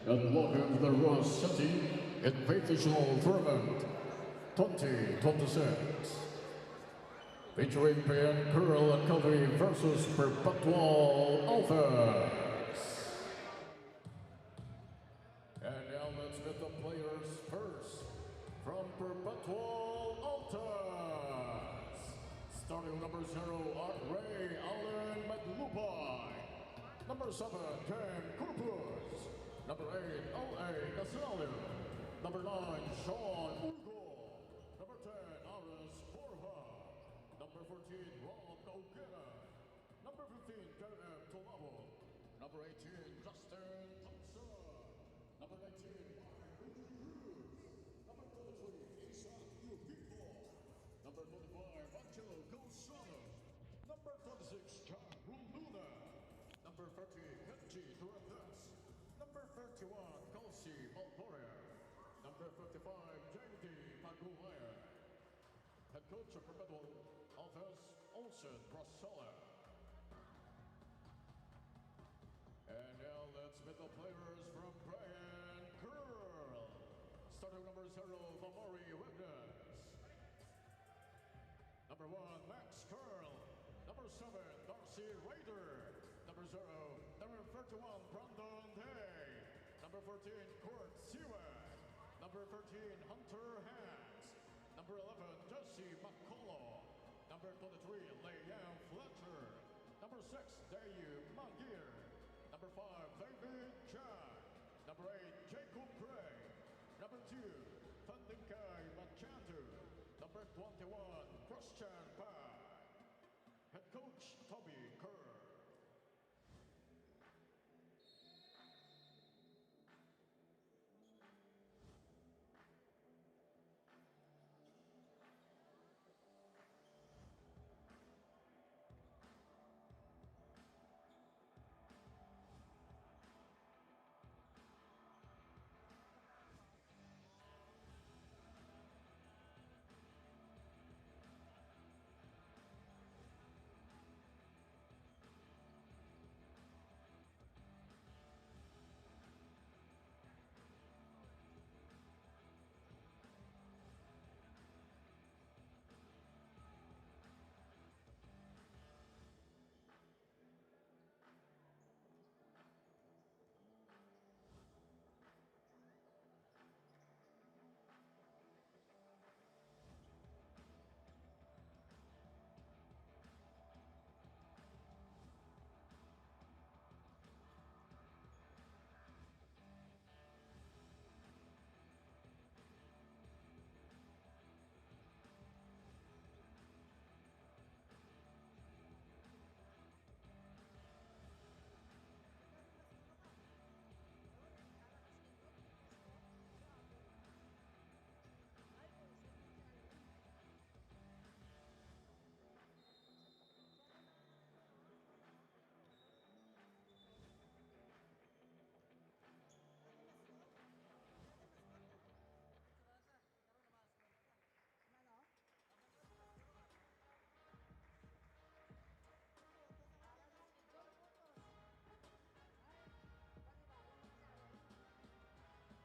and welcome to the Roxas Invitational Tournament 2026. Featuring Brian Curl and Calvi versus Perpetual Alphas. And now let's get the players first from Perpetual Alphas. Starting number 0, Ray Allen Maglupai. Number 7, Ken Corpus. Number 8, L.A. Casalio. Number 9, Sean Ugo. Number 10, Aris Borja. Number 14, Rob Ogena. Number 15, J.M. Tolabo. Number 18, Justin Thompson. Number 19, Mark Cruz. Number 23, Isaac Yupico. Number 45, Angelo Gonzalo. Number 26, John Luna. Number 30, Kenji Durantes. Number 31, Kelsey Balboria. Number 55, J.D. Maguire. Head coach of Perpetual Alphas, Olsen Brasella. And now let's meet the players from Brian Curl. Starting number 0, Vamori Webness. Number 1, Max Curl. Number 7, Darcy Raider. Number 0, number 31, Brandon Day. Number 14, Kurt Seward. Number 13, Hunter Hans. Number 11, Jesse McCullough. Number 23, Leanne Fletcher. Number 6, Dayu Mangir. Number 5, David Chan. Number 8, Jacob Gray. Number 2, Tandinkai Machandu. Number 21, Christian Pai. Head coach, Toby Kerr.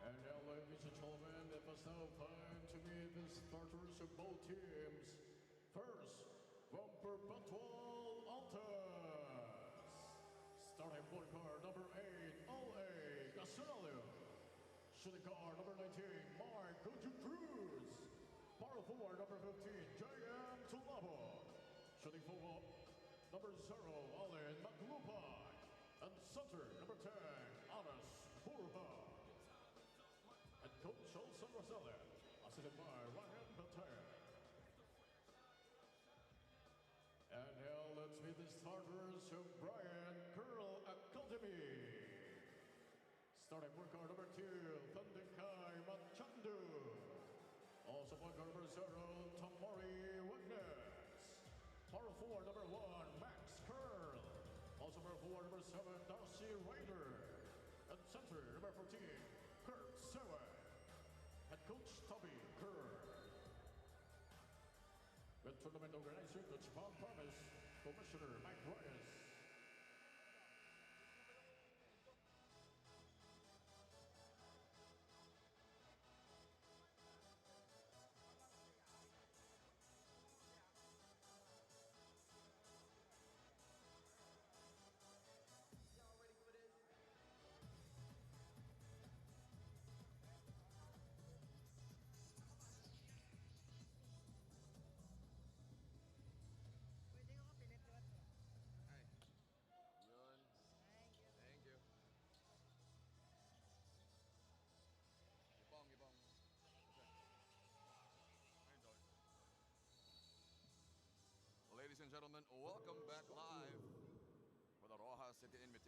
And now, ladies and gentlemen, it is now time to meet the starters of both teams. First, from Perpetual Alphas. Starting point guard number 8, L.A. Casalio. Shooting guard number 19, Mark Cruz. Power forward number 15, J.M. Tulabo. Shooting forward number 0, Allen Maglupai. And center number 10, Anas Burha. And coach Olsen Brasella, assisted by Ryan Bater. And now let's meet the starters of Brian Curl Academy. Starting point guard number 2, Tandinkai Machandu. Also point guard number 0, Tamari Witness. Power forward number 1, Max Curl. Also power forward number 7, Darcy Raider. And center number 14, Kurt Seward. Head coach Toby Kerr. With tournament organizer Coach Bob Promise, Commissioner Mike Reyes.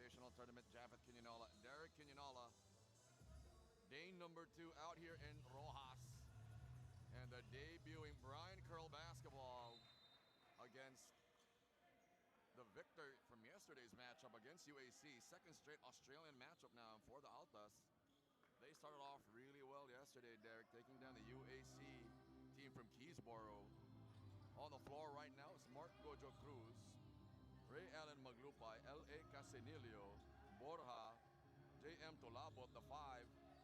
Invitational Tournament, Japhet Quinola, Derek Quinola. Day number 2 out here in Roxas. And the debuting Brian Curl basketball against the victor from yesterday's matchup against UAC. Second straight Australian matchup now for the Altas. They started off really well yesterday, Derek, taking down the UAC team from Keysboro. On the floor right now is Mark Gojo Cruz, Ray Allen Maglupay, L.A. Casinilio, Borja, J.M. Tolabot, the 5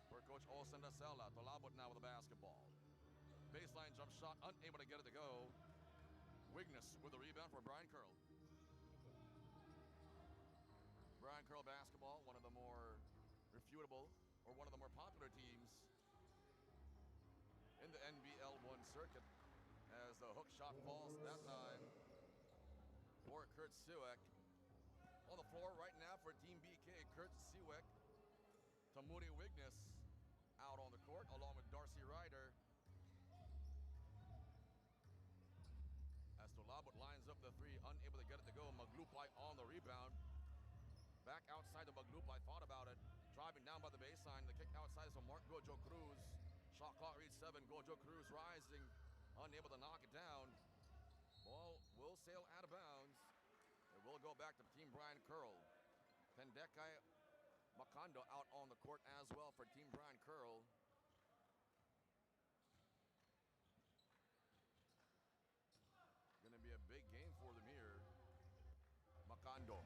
for Coach Olsen Dasela. Tolabot now with the basketball. Baseline jump shot, unable to get it to go. Wigness with the rebound for Brian Curl. Brian Curl basketball, one of the more refutable or one of the more popular teams in the NBL 1 circuit, as the hook shot falls that time for Kurt Siwek. On the floor right now for Team BK, Kurt Siwek, Tamuri Wigness out on the court along with Darcy Ryder. As Tolabot lines up the 3, unable to get it to go. Maglupay on the rebound. Back outside the Maglupay, thought about it. Driving down by the baseline, the kick outside is from Mark Gojo Cruz. Shot clock reads 7, Gojo Cruz rising, unable to knock it down. Ball will sail out of bounds. It will go back to Team Brian Curl. Tendekai Makando out on the court as well for Team Brian Curl. Gonna be a big game for them here. Makando.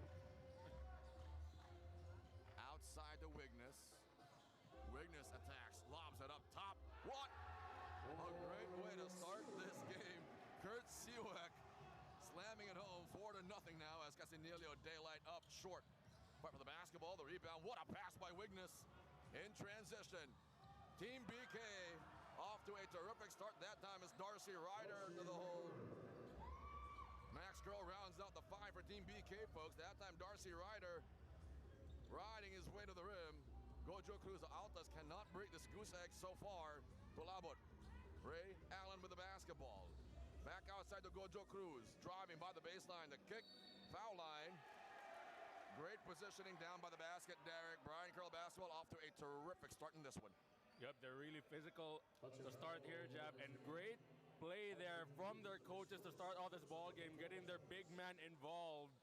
Outside the Wigness. Wigness attacks, lobs it up top. What? A great way to start this game. Kurt Siwek slamming it home, 4-0 now as Casinilio daylight up short. But for the basketball, the rebound, what a pass by Wigness in transition. Team BK off to a terrific start. That time is Darcy Ryder to the hole. Max Curl rounds out the 5 for Team BK, folks. That time Darcy Ryder riding his way to the rim. Gojo Cruz, the Altas cannot break this goose egg so far. Tolabot, Ray Allen with the basketball. Back outside to Gojo Cruz, driving by the baseline, the kick, foul line. Great positioning down by the basket, Derek. Brian Curl basketball off to a terrific start in this one. Yep, they're really physical to start here, Jab, and great play there from their coaches to start off this ball game, getting their big man involved.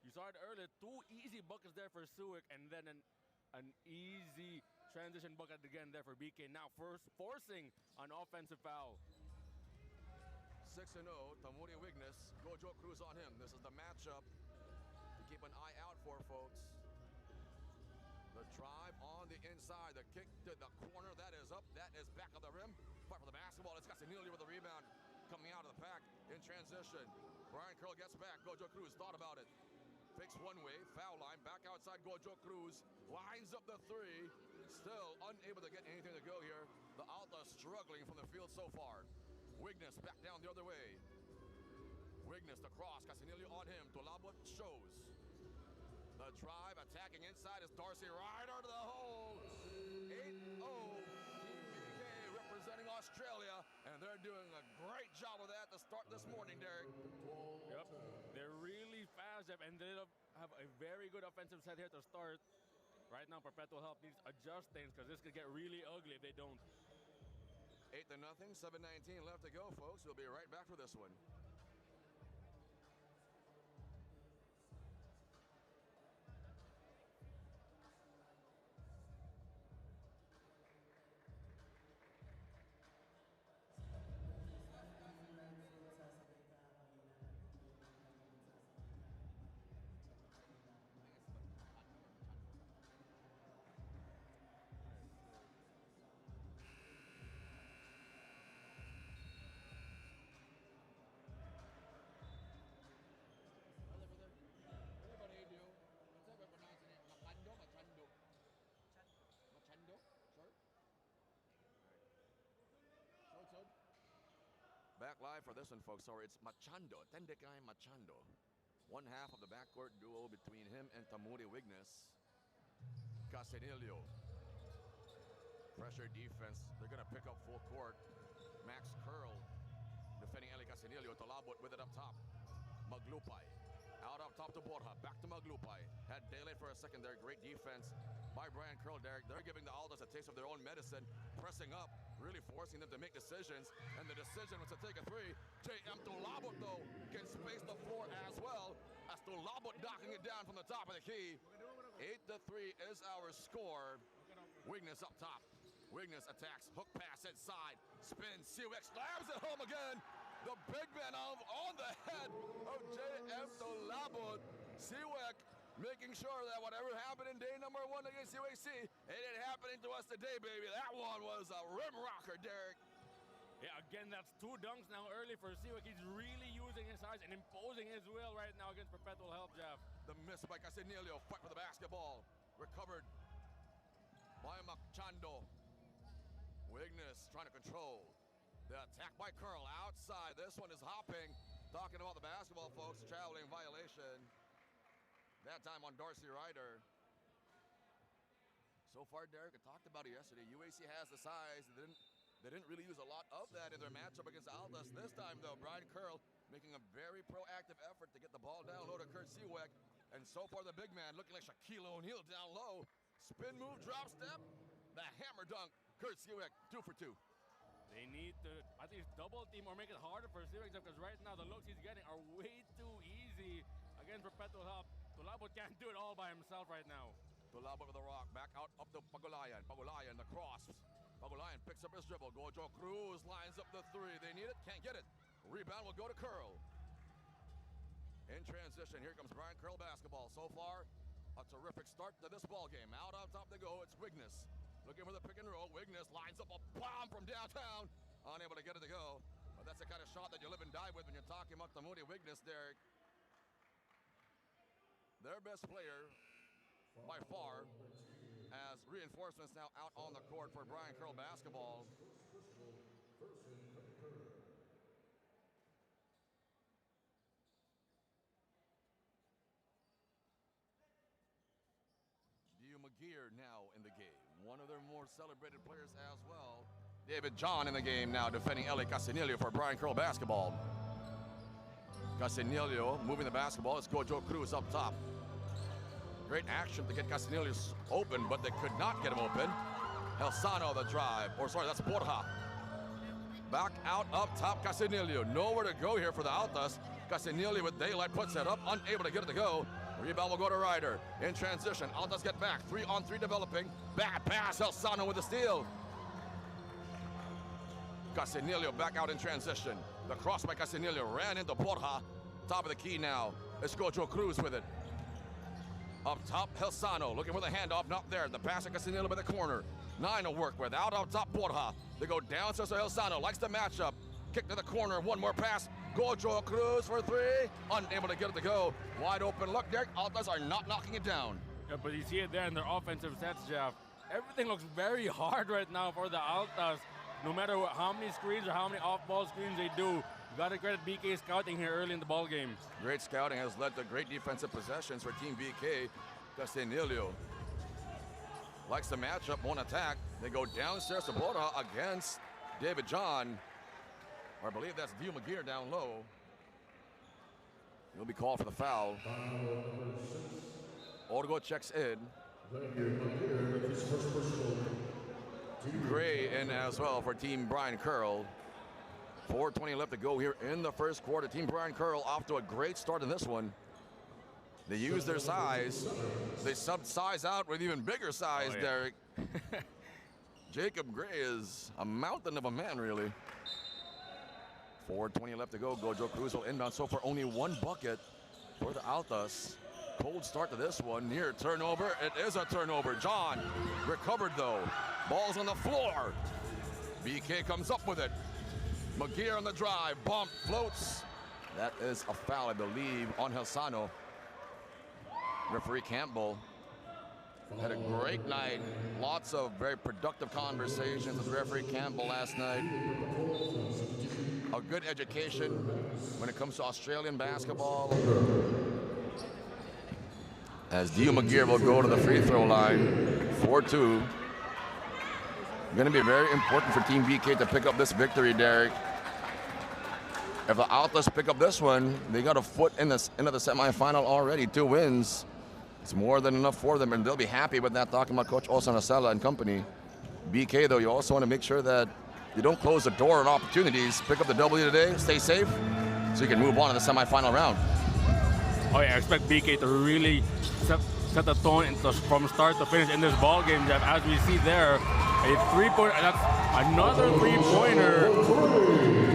You saw it earlier, 2 easy buckets there for Siwek, and then an easy transition bucket again there for BK. Now first forcing an offensive foul. 6-0, Tamuri Wigness, Gojo Cruz on him. This is the matchup to keep an eye out for, folks. The drive on the inside, the kick to the corner, that is up, that is back of the rim. But for the basketball, it's Casinilio with the rebound coming out of the pack in transition. Brian Curl gets back, Gojo Cruz thought about it. Fakes one way, foul line, back outside Gojo Cruz, lines up the 3, still unable to get anything to go here. The Altas struggling from the field so far. Wigness back down the other way. Wigness the cross, Casinilio on him, Tolabot shows. The drive, attacking inside is Darcy Ryder to the hole. 8-0, Team BK representing Australia, and they're doing a great job of that to start this morning, Derek. Yep, they're really fast, and they have a very good offensive set here to start. Right now, Perpetual Help needs to adjust things because this could get really ugly if they don't. 8-0, 7:19 left to go, folks. We'll be right back for this one. Back live for this one, folks. Sorry, it's Machando, Tendekai Machando. One half of the backcourt duo between him and Tamuri Wigness. Casinilio. Pressure defense. They're going to pick up full court. Max Curl defending Eli Casinilio. Tolabot with it up top. Maglupay. Out up top to Borja. Back to Maglupay. Had daylight for a a second there. Great defense by Brian Curl, Derek. They're giving the Aldas a taste of their own medicine, pressing up, really forcing them to make decisions. And the decision was to take a three. J.M. Tulabot, though, can space the floor as well, as Tulabot knocking it down from the top of the key. 8-3 is our score. Weakness up top. Weakness attacks, hook pass inside, spin, Siwek slams it home again. The big man on the head of J.M. Tulabot. Siwek making sure that whatever happened in day number 1 against UAC, it ain't happening to us today, baby. That one was a rim rocker, Derek. Yeah, again, that's 2 dunks now early for Siwek. He's really using his size and imposing his will right now against Perpetual Help, Jeff. The miss by Casinilio, fight for the basketball. Recovered by Machando. Weakness trying to control the attack by Curl outside. This one is hopping. Talking about the basketball, folks. Traveling violation. That time on Darcy Ryder. So far, Derek, I talked about it yesterday. UAC has the size. They didn't really use a lot of that in their matchup against Aldas. This time, though, Brian Curl making a very proactive effort to get the ball down low to Kurt Siwek. And so far, the big man looking like Shaquille O'Neal down low. Spin move, drop step. The hammer dunk. Kurt Siwek, 2 for 2. They need to at least double team or make it harder for Siwek, because right now the looks he's getting are way too easy against Perpetual Help. Tulabot can't do it all by himself right now. Tulabot with the rock, back out up to Pagulayan. Pagulayan, the cross. Pagulayan picks up his dribble. Gojo Cruz lines up the 3. They need it, can't get it. Rebound will go to Curl. In transition, here comes Brian Curl basketball. So far, a terrific start to this ball game. Out on top they go, it's Weakness. Looking for the pick and roll. Weakness lines up a bomb from downtown. Unable to get it to go. But that's the kind of shot that you live and die with when you're talking about the Moody Weakness, Derek. Their best player by far, as reinforcements now out on the court for Brian Curl basketball. McGear now in the game. One of their more celebrated players as well. David John in the game now, defending Eli Casinilio for Brian Curl basketball. Casinilio moving the basketball. It's Gojo Cruz up top. Great action to get Casinilio open, but they could not get him open. Helsano the drive, or sorry, that's Borja. Back out up top, Casinilio. Nowhere to go here for the Altas. Casinilio with daylight puts it up, unable to get it to go. Rebound will go to Ryder. In transition, Altas get back. 3-on-3 developing. Bad pass, Helsano with the steal. Casinilio back out in transition. The cross by Casinilio ran into Borja. Top of the key now. Let's go Joe Cruz with it. Up top, Helsano looking for the handoff, not there. The pass to Casinilio by the corner. 9 to work with. Out on top, Borja. They go downstairs to Helsano. Likes the matchup. Kick to the corner. One more pass. Gojo Cruz for 3. Unable to get it to go. Wide open look, Derek. Altas are not knocking it down. Yeah, but you see it there in their offensive sets, Jeff. Everything looks very hard right now for the Altas. No matter how many screens or how many off-ball screens they do, you got to credit BK scouting here early in the ball game. Great scouting has led to great defensive possessions for Team BK. Casinilio likes the matchup, won't attack. They go downstairs to Borja against David John. Or I believe that's View McGear down low. He'll be called for the foul. Orgo checks in. Gray in as well for Team Brian Curl. 4:20 left to go here in the first quarter. Team Brian Curl off to a great start in this one. They use their size. They subbed size out with even bigger size, Derek. Jacob Gray is a mountain of a man, really. 4:20 left to go. Gojo Cruz will inbound. So far, only 1 bucket for the Altas. Cold start to this one. Near turnover. It is a turnover. John recovered, though. Ball's on the floor. BK comes up with it. McGear on the drive. Bump, floats. That is a foul, I believe, on Helsano. Referee Campbell had a great night. Lots of very productive conversations with referee Campbell last night. A good education when it comes to Australian basketball. As Dio McGear will go to the free throw line, 4-2. Going to be very important for Team BK to pick up this victory, Derek. If the Altas pick up this one, they got a foot into the semifinal already. 2 wins. It's more than enough for them, and they'll be happy with that, talking about Coach Osan Asala and company. BK, though, you also want to make sure that you don't close the door on opportunities. Pick up the W today, stay safe, so you can move on to the semifinal round. Oh yeah, I expect BK to really set the tone from start to finish in this ball game, Jeff. As we see there, a three-pointer, that's another three-pointer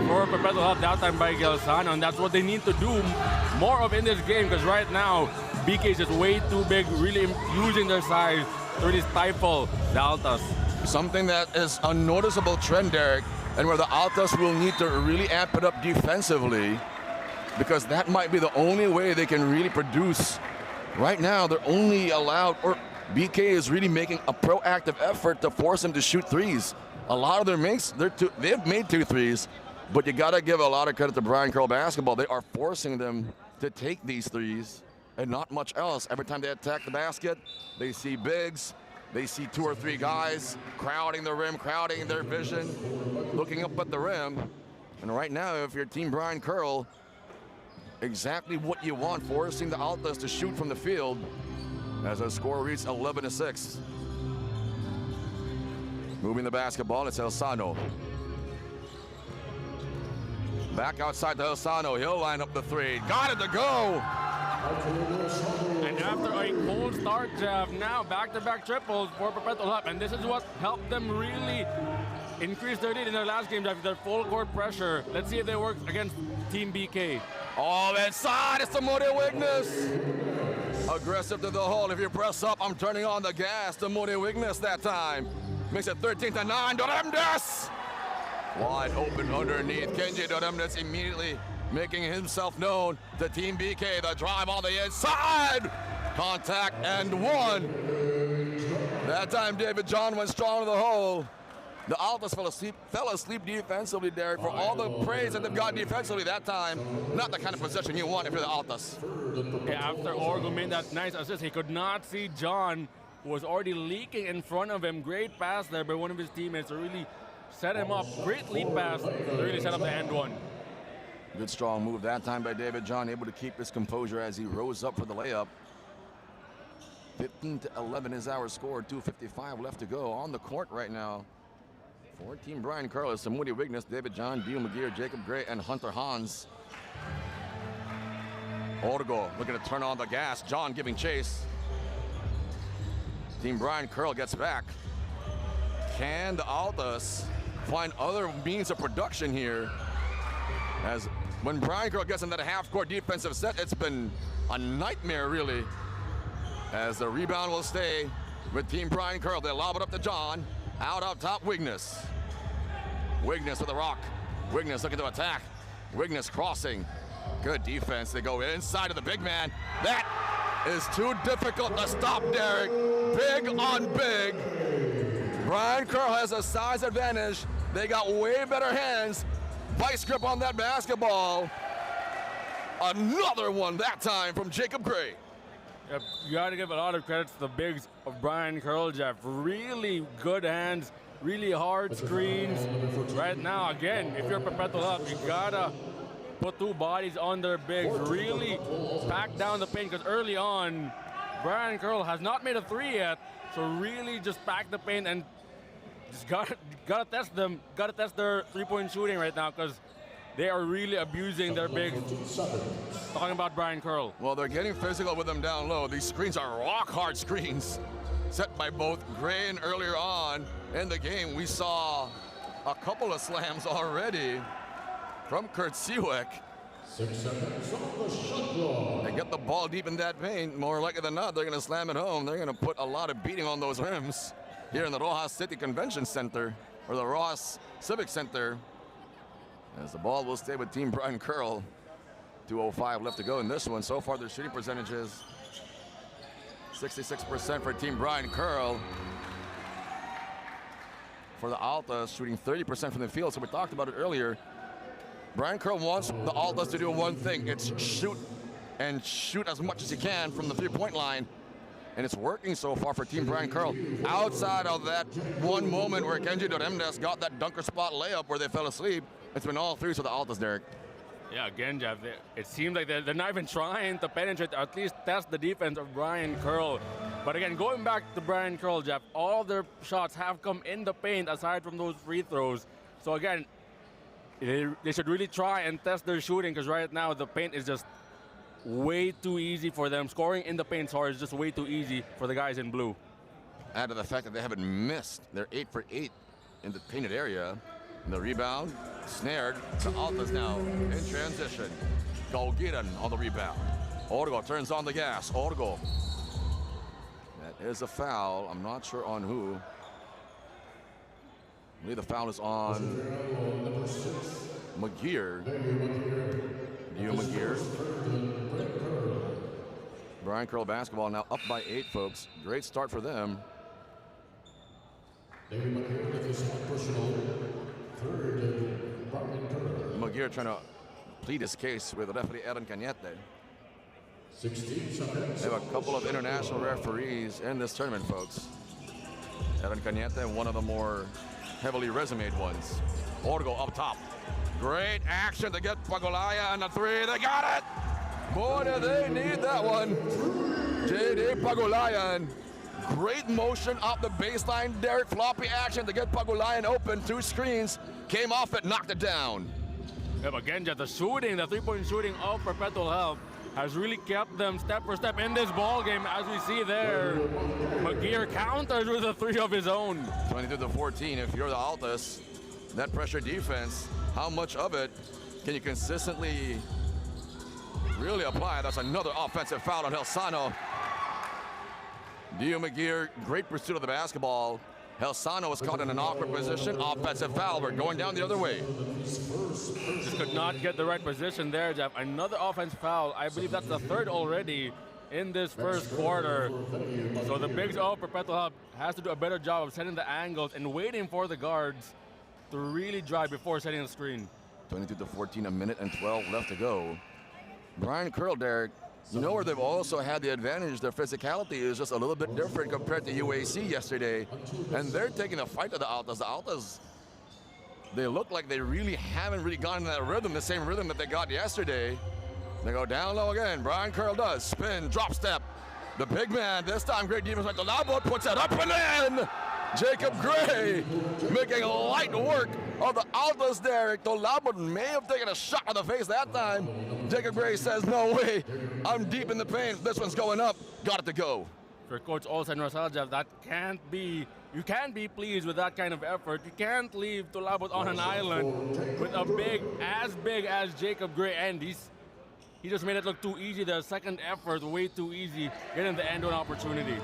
for Perpetual Help, that time by Gelsano, and that's what they need to do more of in this game, because right now, BK is just way too big, really using their size to really stifle the Altas. Something that is a noticeable trend, Derek, and where the Altas will need to really amp it up defensively, because that might be the only way they can really produce. Right now, they're only allowed, or BK is really making a proactive effort to force them to shoot threes. A lot of their makes, they've made 2 threes, but you gotta give a lot of credit to Brian Curl basketball. They are forcing them to take these threes and not much else. Every time they attack the basket, they see bigs, they see 2 or 3 guys crowding the rim, crowding their vision, looking up at the rim. And right now, if you're Team Brian Curl, exactly what you want, forcing the Altas to shoot from the field as the score reads 11-6. Moving the basketball, it's Elsano. Back outside to Elsano, he'll line up the 3. Got it to go! And after a cold start, Jeff, now back-to-back triples for Perpetual Help, and this is what helped them really increase their lead in their last game, Jeff, their full court pressure. Let's see if they work against Team BK. Oh, inside, it's the Moody Witness. Aggressive to the hole. If you press up, I'm turning on the gas. The Moody Witness that time. Makes it 13-9. Doremdes! Wide open underneath. Kenji Doremdes immediately making himself known to Team BK. The drive on the inside. Contact and 1. That time David John went strong to the hole. The Altas fell asleep defensively, Derek, for all the praise that they've got defensively that time. Not the kind of possession you want if you're the Altas. Yeah, after Orgo made that nice assist, he could not see John, who was already leaking in front of him. Great pass there by one of his teammates to really set him up. Great lead pass to really set up the end one. Good strong move that time by David John, able to keep his composure as he rose up for the layup. 15-11 is our score, 2:55 left to go on the court right now. For Team Brian Curl, Samudi Wignes, David John, Dio McGear, Jacob Gray, and Hunter Hans. Orgo looking to turn on the gas. John giving chase. Team Brian Curl gets back. Can the Altas find other means of production here? As when Brian Curl gets in that half-court defensive set, it's been a nightmare, really. As the rebound will stay with Team Brian Curl. They lob it up to John. Out up top, Wignes. Wignes with the rock. Wignes looking to attack. Wignes crossing. Good defense. They go inside of the big man. That is too difficult to stop, Derek. Big on big. Brian Curl has a size advantage. They got way better hands. Vice grip on that basketball. Another one that time from Jacob Gray. Yep, you got to give a lot of credit to the bigs of Brian Curl, Jeff. Really good hands, really hard screens. Right now, again, if you're Perpetual Help, you got to put 2 bodies on their bigs. Really pack down the paint, because early on, Brian Curl has not made a 3 yet. So really just pack the paint and just gotta test them. Gotta test their 3-point shooting right now, because they are really abusing their bigs. Talking about Brian Curl. Well, they're getting physical with them down low. These screens are rock-hard screens set by both Gray, and earlier on in the game, we saw a couple of slams already from Kurt Siwek. 6 seconds on the shot clock. They get the ball deep in that paint. More likely than not, they're going to slam it home. They're going to put a lot of beating on those rims here in the Roxas City Convention Center, or the Roxas Civic Center. As the ball will stay with Team Brian Curl. 2:05 left to go in this one. So far, their shooting percentages 66% for Team Brian Curl. For the Altas, shooting 30% from the field. So we talked about it earlier. Brian Curl wants the Altas to do one thing. It's shoot, and shoot as much as you can from the 3-point line. And it's working so far for Team Brian Curl. Outside of that one moment where Kenji Doremdes got that dunker spot layup where they fell asleep, it's been all 3 for the Altas, Derek. Yeah, again, Jeff, it seems like they're not even trying to penetrate, or at least test the defense of Brian Curl. But again, going back to Brian Curl, Jeff, all their shots have come in the paint aside from those free throws. So again, they should really try and test their shooting, because right now the paint is just way too easy for them. Scoring in the paint, sorry, is just way too easy for the guys in blue. Add to the fact that they haven't missed. They're 8 for 8 in the painted area. And the rebound, snared. The Altas now in transition. Golgiran on the rebound. Orgo turns on the gas. Orgo. That is a foul. I'm not sure on who. I believe the foul is on McGear. Dio McGear. Brian Curl basketball now up by 8, folks. Great start for them. McGear trying to plead his case with referee Aaron Cañete. 16 seconds. They have a couple of international referees in this tournament, folks. Aaron Cañete, one of the more heavily resumed ones. Orgo up top. Great action to get Pagulaya on the 3. They got it! Boy, do they need that one. J.D. Pagulayan. Great motion off the baseline. Derek, floppy action to get Pagulayan open. 2 screens. Came off it, knocked it down. Yeah, but again, Jeff, the shooting, the three-point shooting of Perpetual Help has really kept them step for step in this ball game, as we see there. McGear counters with a 3 of his own. 22-14. If you're the Altas, that pressure defense, how much of it can you consistently really apply? That's another offensive foul on Helsano. Dio McGear, great pursuit of the basketball. Helsano was caught in an awkward position. Offensive foul. We're going down the other way. Just could not get the right position there, Jeff. Another offensive foul. I believe that's the 3rd already in this first quarter. So the bigs of Perpetual Hub has to do a better job of setting the angles and waiting for the guards to really drive before setting the screen. 22-14, a minute and 12 left to go. Brian Curl, Derek, you know where they've also had the advantage. Their physicality is just a little bit different compared to UAC yesterday. And they're taking a fight to the Altas. The Altas, they look like they really haven't really gotten that rhythm, the same rhythm that they got yesterday. They go down low again. Brian Curl does. Spin, drop step. The big man, this time great defense by Dolabo, puts it up and in. Jacob Gray making light work of the Altas, Derek. Dolabo may have taken a shot on the face that time. Jacob Gray says, no way, I'm deep in the paint. This one's going up. Got it to go. For Coach Olsen Rosaljev, that can't be, you can't be pleased with that kind of effort. You can't leave Dolabo on an island with a big as Jacob Gray, and he just made it look too easy. The second effort, way too easy, getting the end-one opportunity.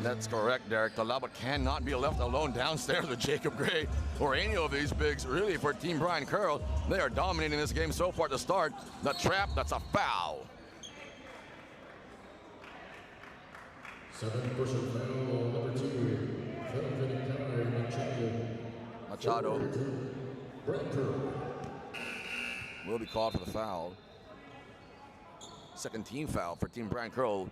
That's correct, Derek. Talabot cannot be left alone downstairs with Jacob Gray or any of these bigs, really, for Team Brian Curl. They are dominating this game so far to start. The trap, that's a foul. 7 personal foul, number 2. Machado Brian Curl. will be called for the foul. Second team foul for Team Brian Curl.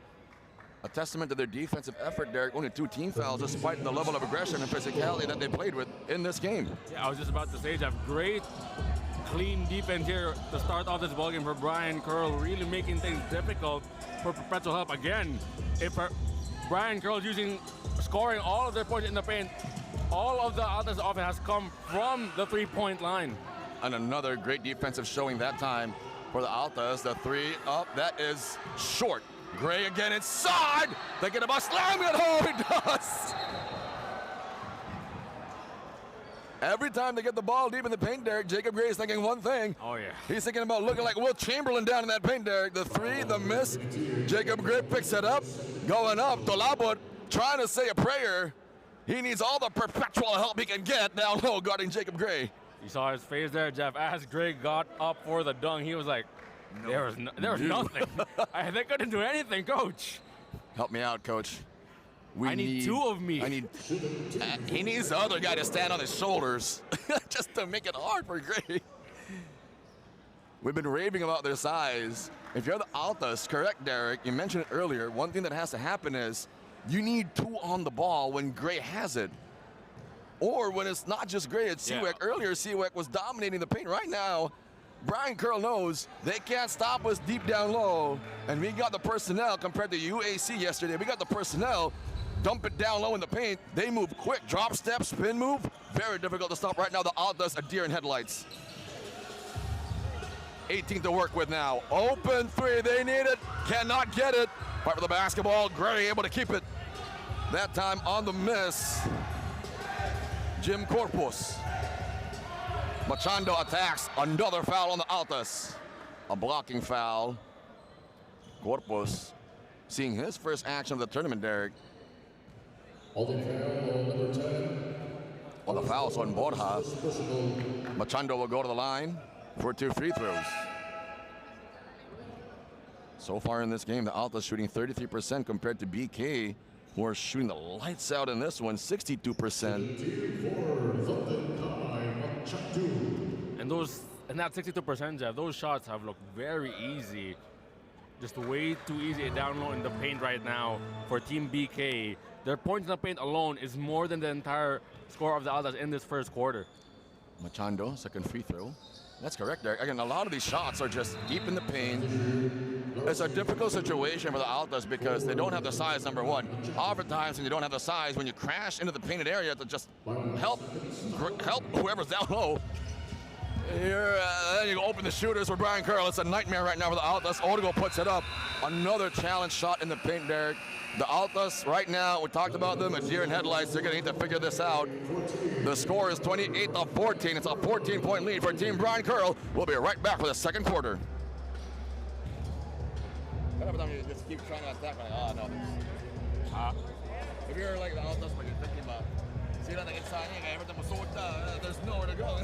A testament to their defensive effort, Derek. Only 2 team fouls despite the level of aggression and physicality that they played with in this game. Yeah, I was just about to say, Jeff, great clean defense here to start off this ballgame for Brian Curl, really making things difficult for Perpetual Help. Again, if Brian Curl scoring all of their points in the paint, all of the Altas offense has come from the 3-point line. And another great defensive showing that time for the Altas. The 3 up, that is short. Gray again inside, thinking about slamming it home, he does. Every time they get the ball deep in the paint, Derek, Jacob Gray is thinking one thing. Oh, yeah. He's thinking about looking like Will Chamberlain down in that paint, Derek. The 3, the miss. Jacob Gray picks it up, going up. Dolabot trying to say a prayer. He needs all the perpetual help he can get down low guarding Jacob Gray. You saw his face there, Jeff. As Gray got up for the dunk, he was like, there was nothing. They couldn't do anything, Coach. Help me out, Coach. I need 2 of me. He needs the other guy to stand on his shoulders just to make it hard for Gray. We've been raving about their size. If you're the Altas, correct, Derek, you mentioned it earlier, one thing that has to happen is you need 2 on the ball when Gray has it. Or when it's not just Gray, it's Siwek. Earlier, Siwek was dominating the paint. Right now, Brian Curl knows they can't stop us deep down low, and we got the personnel compared to UAC yesterday. We got the personnel, dump it down low in the paint. They move quick, drop step, spin move. Very difficult to stop right now. The Altas, a deer in headlights. 18 to work with now. Open three, they need it, cannot get it. Fight for the basketball, Gray able to keep it. That time on the miss, Jim Corpus. Machando attacks, another foul on the Altas. A blocking foul. Corpus seeing his first action of the tournament, Derek. Holding foul on number 10. On the fouls on Borja. Machando will go to the line for 2 free throws. So far in this game, the Altas shooting 33% compared to BK, who are shooting the lights out in this one, 62%. And that 62%, Jeff, those shots have looked very easy. Just way too easy down low in the paint right now for Team BK. Their points in the paint alone is more than the entire score of the Altas in this first quarter. Machando, second free throw. That's correct, Derek. Again, a lot of these shots are just deep in the paint. It's a difficult situation for the Altas because they don't have the size, number one. Oftentimes, when you don't have the size, when you crash into the painted area to just help whoever's down low, then you open the shooters for Brian Curl. It's a nightmare right now for the Altas. Odegaard puts it up. Another challenge shot in the paint, Derek. The Altas right now, we talked about them, a deer in headlights. They're going to need to figure this out. The score is 28-14. It's a 14-point lead for Team Brian Curl. We'll be right back for the second quarter. Every time you just keep trying to attack, like, oh no. If you're like the Altas, but you're thinking about, sila na inside niya, every time there's nowhere to go.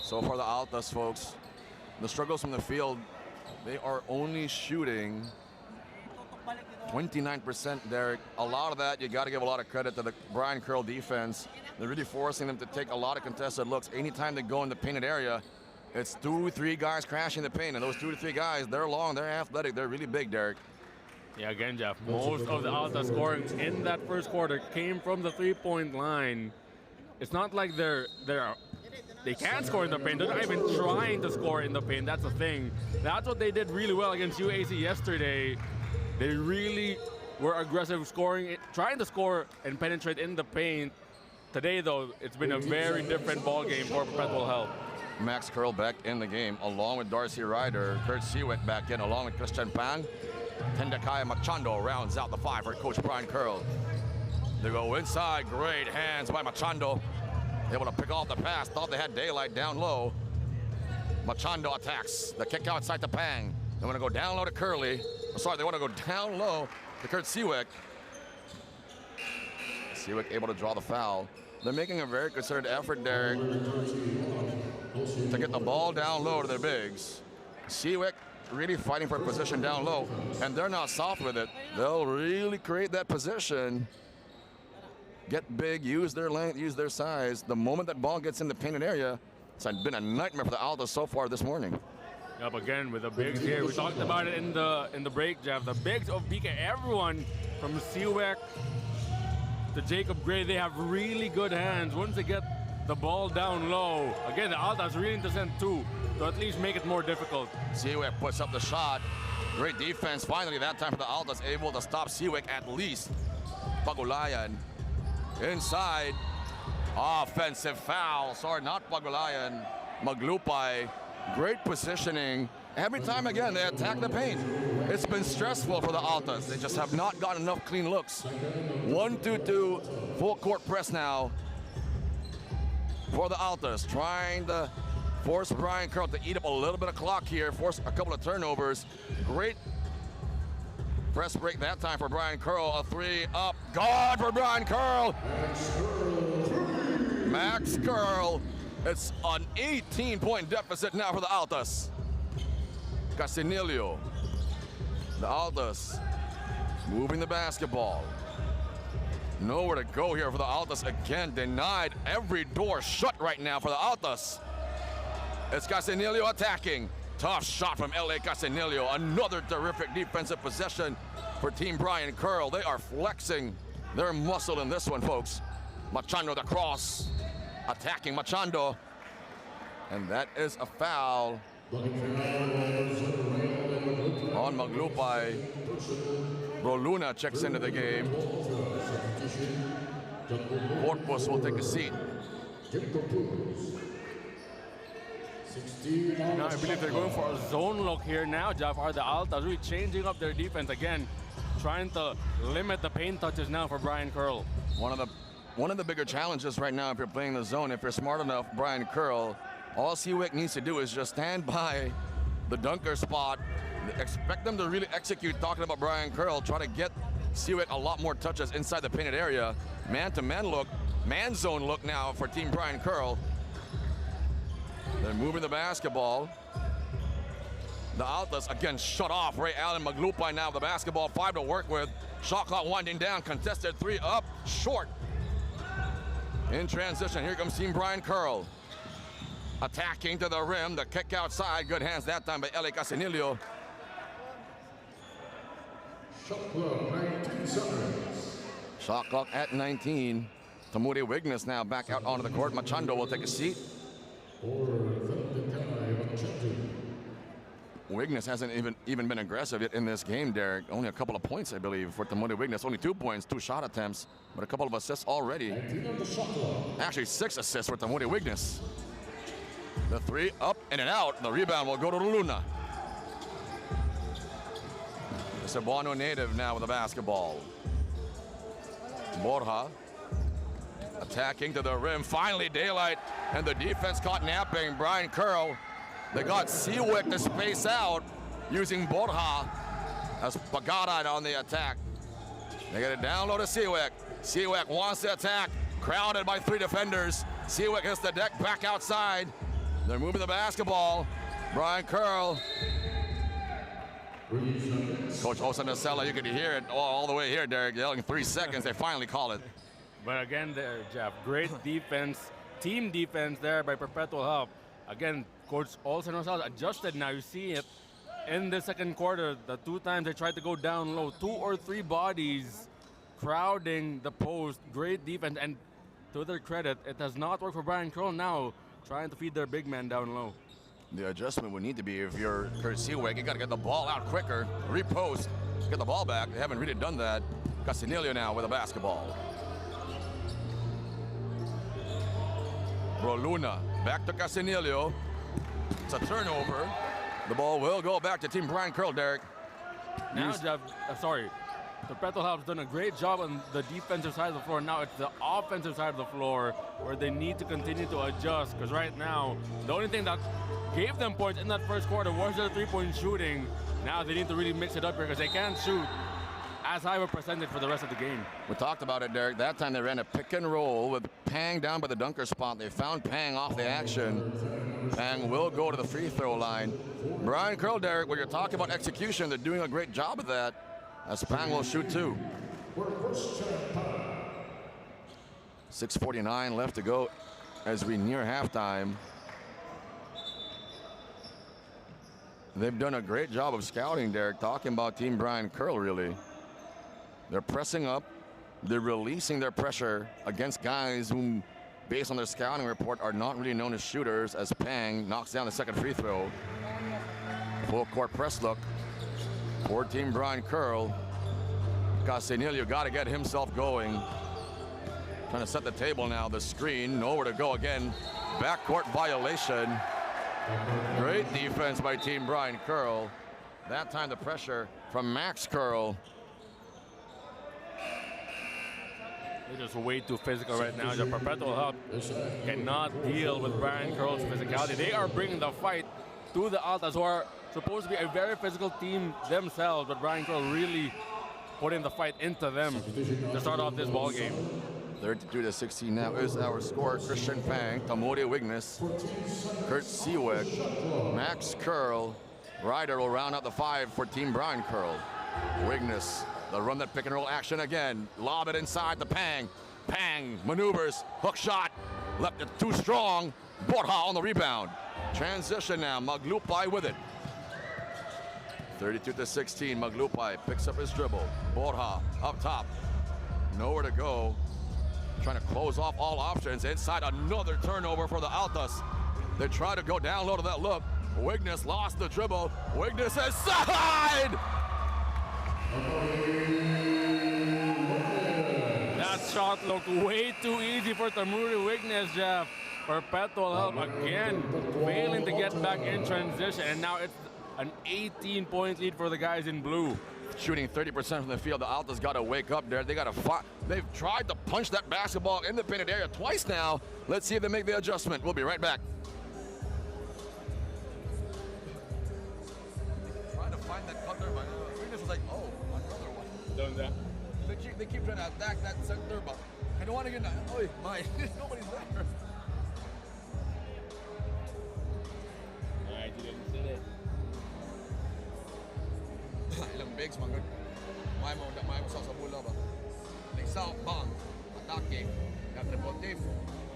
So far the Altas, folks, the struggles from the field, they are only shooting 29%, Derek. A lot of that, you got to give a lot of credit to the Brian Curl defense. They're really forcing them to take a lot of contested looks. Anytime they go in the painted area, it's 2-3 guys crashing the paint, and those 2 to 3 guys, they're long, they're athletic, they're really big, Derek. Yeah, again, Jeff, most of the Altas scoring in that first quarter came from the three-point line. It's not like they can't score in the paint. They're not even trying to score in the paint. That's the thing. That's what they did really well against UAC yesterday. They really were aggressive scoring, trying to score and penetrate in the paint. Today, though, it's been a very different ball game for Perpetual Health. Max Curl back in the game, along with Darcy Ryder. Kurt Seawick back in, along with Christian Pang. Tendakaya Machando rounds out the 5 for Coach Brian Curl. They go inside, great hands by Machando. Able to pick off the pass, thought they had daylight down low. Machando attacks, the kick outside to Pang. They want to go down low to Curly. Sorry, they want to go down low to Kurt Seawick. Seawick able to draw the foul. They're making a very concerted effort, Derek, to get the ball down low to their bigs. Seawick really fighting for position down low, and they're not soft with it. They'll really create that position. Get big, use their length, use their size. The moment that ball gets in the painted area, It's been a nightmare for the Altas so far this morning. Up again with the bigs here. We talked about it in the break, Jeff. The bigs of BK, everyone from Siwek to Jacob Gray, they have really good hands. Once they get the ball down low, again, the Altas really need to send two to at least make it more difficult. Siwek puts up the shot. Great defense. Finally, that time for the Altas, able to stop Siwek at least. Pagulayan inside. Offensive foul. Sorry, not Pagulayan. Maglupay. Great positioning. Every time again, they attack the paint. It's been stressful for the Altas. They just have not gotten enough clean looks. 1-2-2, full court press now for the Altas. Trying to force Brian Curl to eat up a little bit of clock here, force a couple of turnovers. Great press break that time for Brian Curl. A three up, God for Brian Curl. Max Curl. It's an 18-point deficit now for the Altas. Casinilio. The Altas moving the basketball. Nowhere to go here for the Altas. Again, denied. Every door shut right now for the Altas. It's Casinilio attacking. Tough shot from LA Casinilio. Another terrific defensive possession for Team Brian Curl. They are flexing their muscle in this one, folks. Machando the cross. Attacking Machando. And that is a foul on Maglupay. Broluna checks into the game. Corpus will take a seat. Now I believe they're going for a zone look here now, Jeff. Are the Altas really changing up their defense again, trying to limit the paint touches now for Brian Curl. One of the bigger challenges right now, if you're playing the zone, if you're smart enough, Brian Curl, all Siwek needs to do is just stand by the dunker spot. Expect them to really execute, talking about Brian Curl, try to get Siwek a lot more touches inside the painted area. Man-to-man look, man zone look now for Team Brian Curl. They're moving the basketball. The Altas again shut off. Ray Allen, Maglupay now with the basketball, 5 to work with. Shot clock winding down, contested three up, short. In transition, here comes Team Brian Curl. Attacking to the rim, the kick outside. Good hands that time by LA Casinilio. Shot clock, 19 seconds. Shot clock at 19. Tamuri Wignes now back out onto the court. Machando will take a seat. Wignes hasn't even been aggressive yet in this game, Derek. Only a couple of points, I believe, for Tamuri Wignes. Only 2 points, 2 shot attempts, but a couple of assists already. Actually, 6 assists for Tamuri Wignes. The three up and out. The rebound will go to Luna. The Cebuano native now with the basketball. Borja attacking to the rim. Finally daylight, and the defense caught napping. Brian Curl. They got Siwek to space out using Borja as Pagara on the attack. They get it down low to Siwek. Siwek wants to attack. Crowded by 3 defenders. Siwek hits the deck back outside. They're moving the basketball. Brian Curl. Coach Osanasella, you could hear it all the way here, Derek, yelling 3 seconds. They finally call it. But again there, Jeff, great defense, team defense there by Perpetual Hub. Again, Coach Olsen Rosales adjusted now. You see it in the second quarter. The 2 times they tried to go down low. 2 or 3 bodies crowding the post. Great defense. And to their credit, it has not worked for Brian Curl now, trying to feed their big man down low. The adjustment would need to be, if you're Kurt Siwek, you got to get the ball out quicker, repost, get the ball back. They haven't really done that. Casinilio now with the basketball. Broluna back to Casinilio. It's a turnover. The ball will go back to Team Brian Curl, Derek. Now, Jeff, the Perpetual Hub's done a great job on the defensive side of the floor. Now it's the offensive side of the floor where they need to continue to adjust, because right now, the only thing that gave them points in that first quarter was their 3-point shooting. Now they need to really mix it up here, because they can't shoot as high of a percentage for the rest of the game. We talked about it, Derek. That time they ran a pick and roll with Pang down by the dunker spot. They found Pang off the action. Pang will go to the free throw line. Brian Curl, Derek, when you're talking about execution, they're doing a great job of that, as Pang will shoot 2. 6:49 left to go as we near halftime. They've done a great job of scouting, Derek. Talking about Team Brian Curl, really. They're pressing up. They're releasing their pressure against guys whom, based on their scouting report, are not really known as shooters, as Pang knocks down the second free throw. Full court press look for Team Brian Curl. Casanillo got to get himself going. Trying to set the table now. The screen, nowhere to go again. Backcourt violation. Great defense by Team Brian Curl. That time the pressure from Max Curl. They're just way too physical right now. The Perpetual Hub cannot deal with Brian Curl's physicality. They are bringing the fight to the Altas, who are supposed to be a very physical team themselves, but Brian Curl really putting the fight into them to start off this ball game. 32-16 now is our score. Christian Pang, Tamori Wignes, Kurt Seawick, Max Curl. Ryder will round out the 5 for Team Brian Curl. Wignes, they'll run that pick and roll action again. Lob it inside the Pang. Pang maneuvers, hook shot, left it too strong. Borja on the rebound. Transition now, Maglupai with it. 32-16, Maglupai picks up his dribble. Borja up top, nowhere to go. Trying to close off all options. Inside, another turnover for the Altas. They try to go down low to that look. Wignes lost the dribble. Wignes inside! That shot looked way too easy for Tamuri Wignes, Jeff. Perpetual Help again, failing to get back in transition, and now it's an 18-point lead for the guys in blue. Shooting 30% from the field. The Altas got to wake up there. They got to fight. They've tried to punch that basketball in the painted area twice now. Let's see if they make the adjustment. We'll be right back. Trying to find that cutter, but Wignes was like, oh, another one. Done that. They keep trying to attack that center, but I don't want to get that. Oh, my, nobody's there. Alright, you didn't see it. Ilang bigs, mga good. May mo sa bola ba? Next out, bang, attacking, na triple team.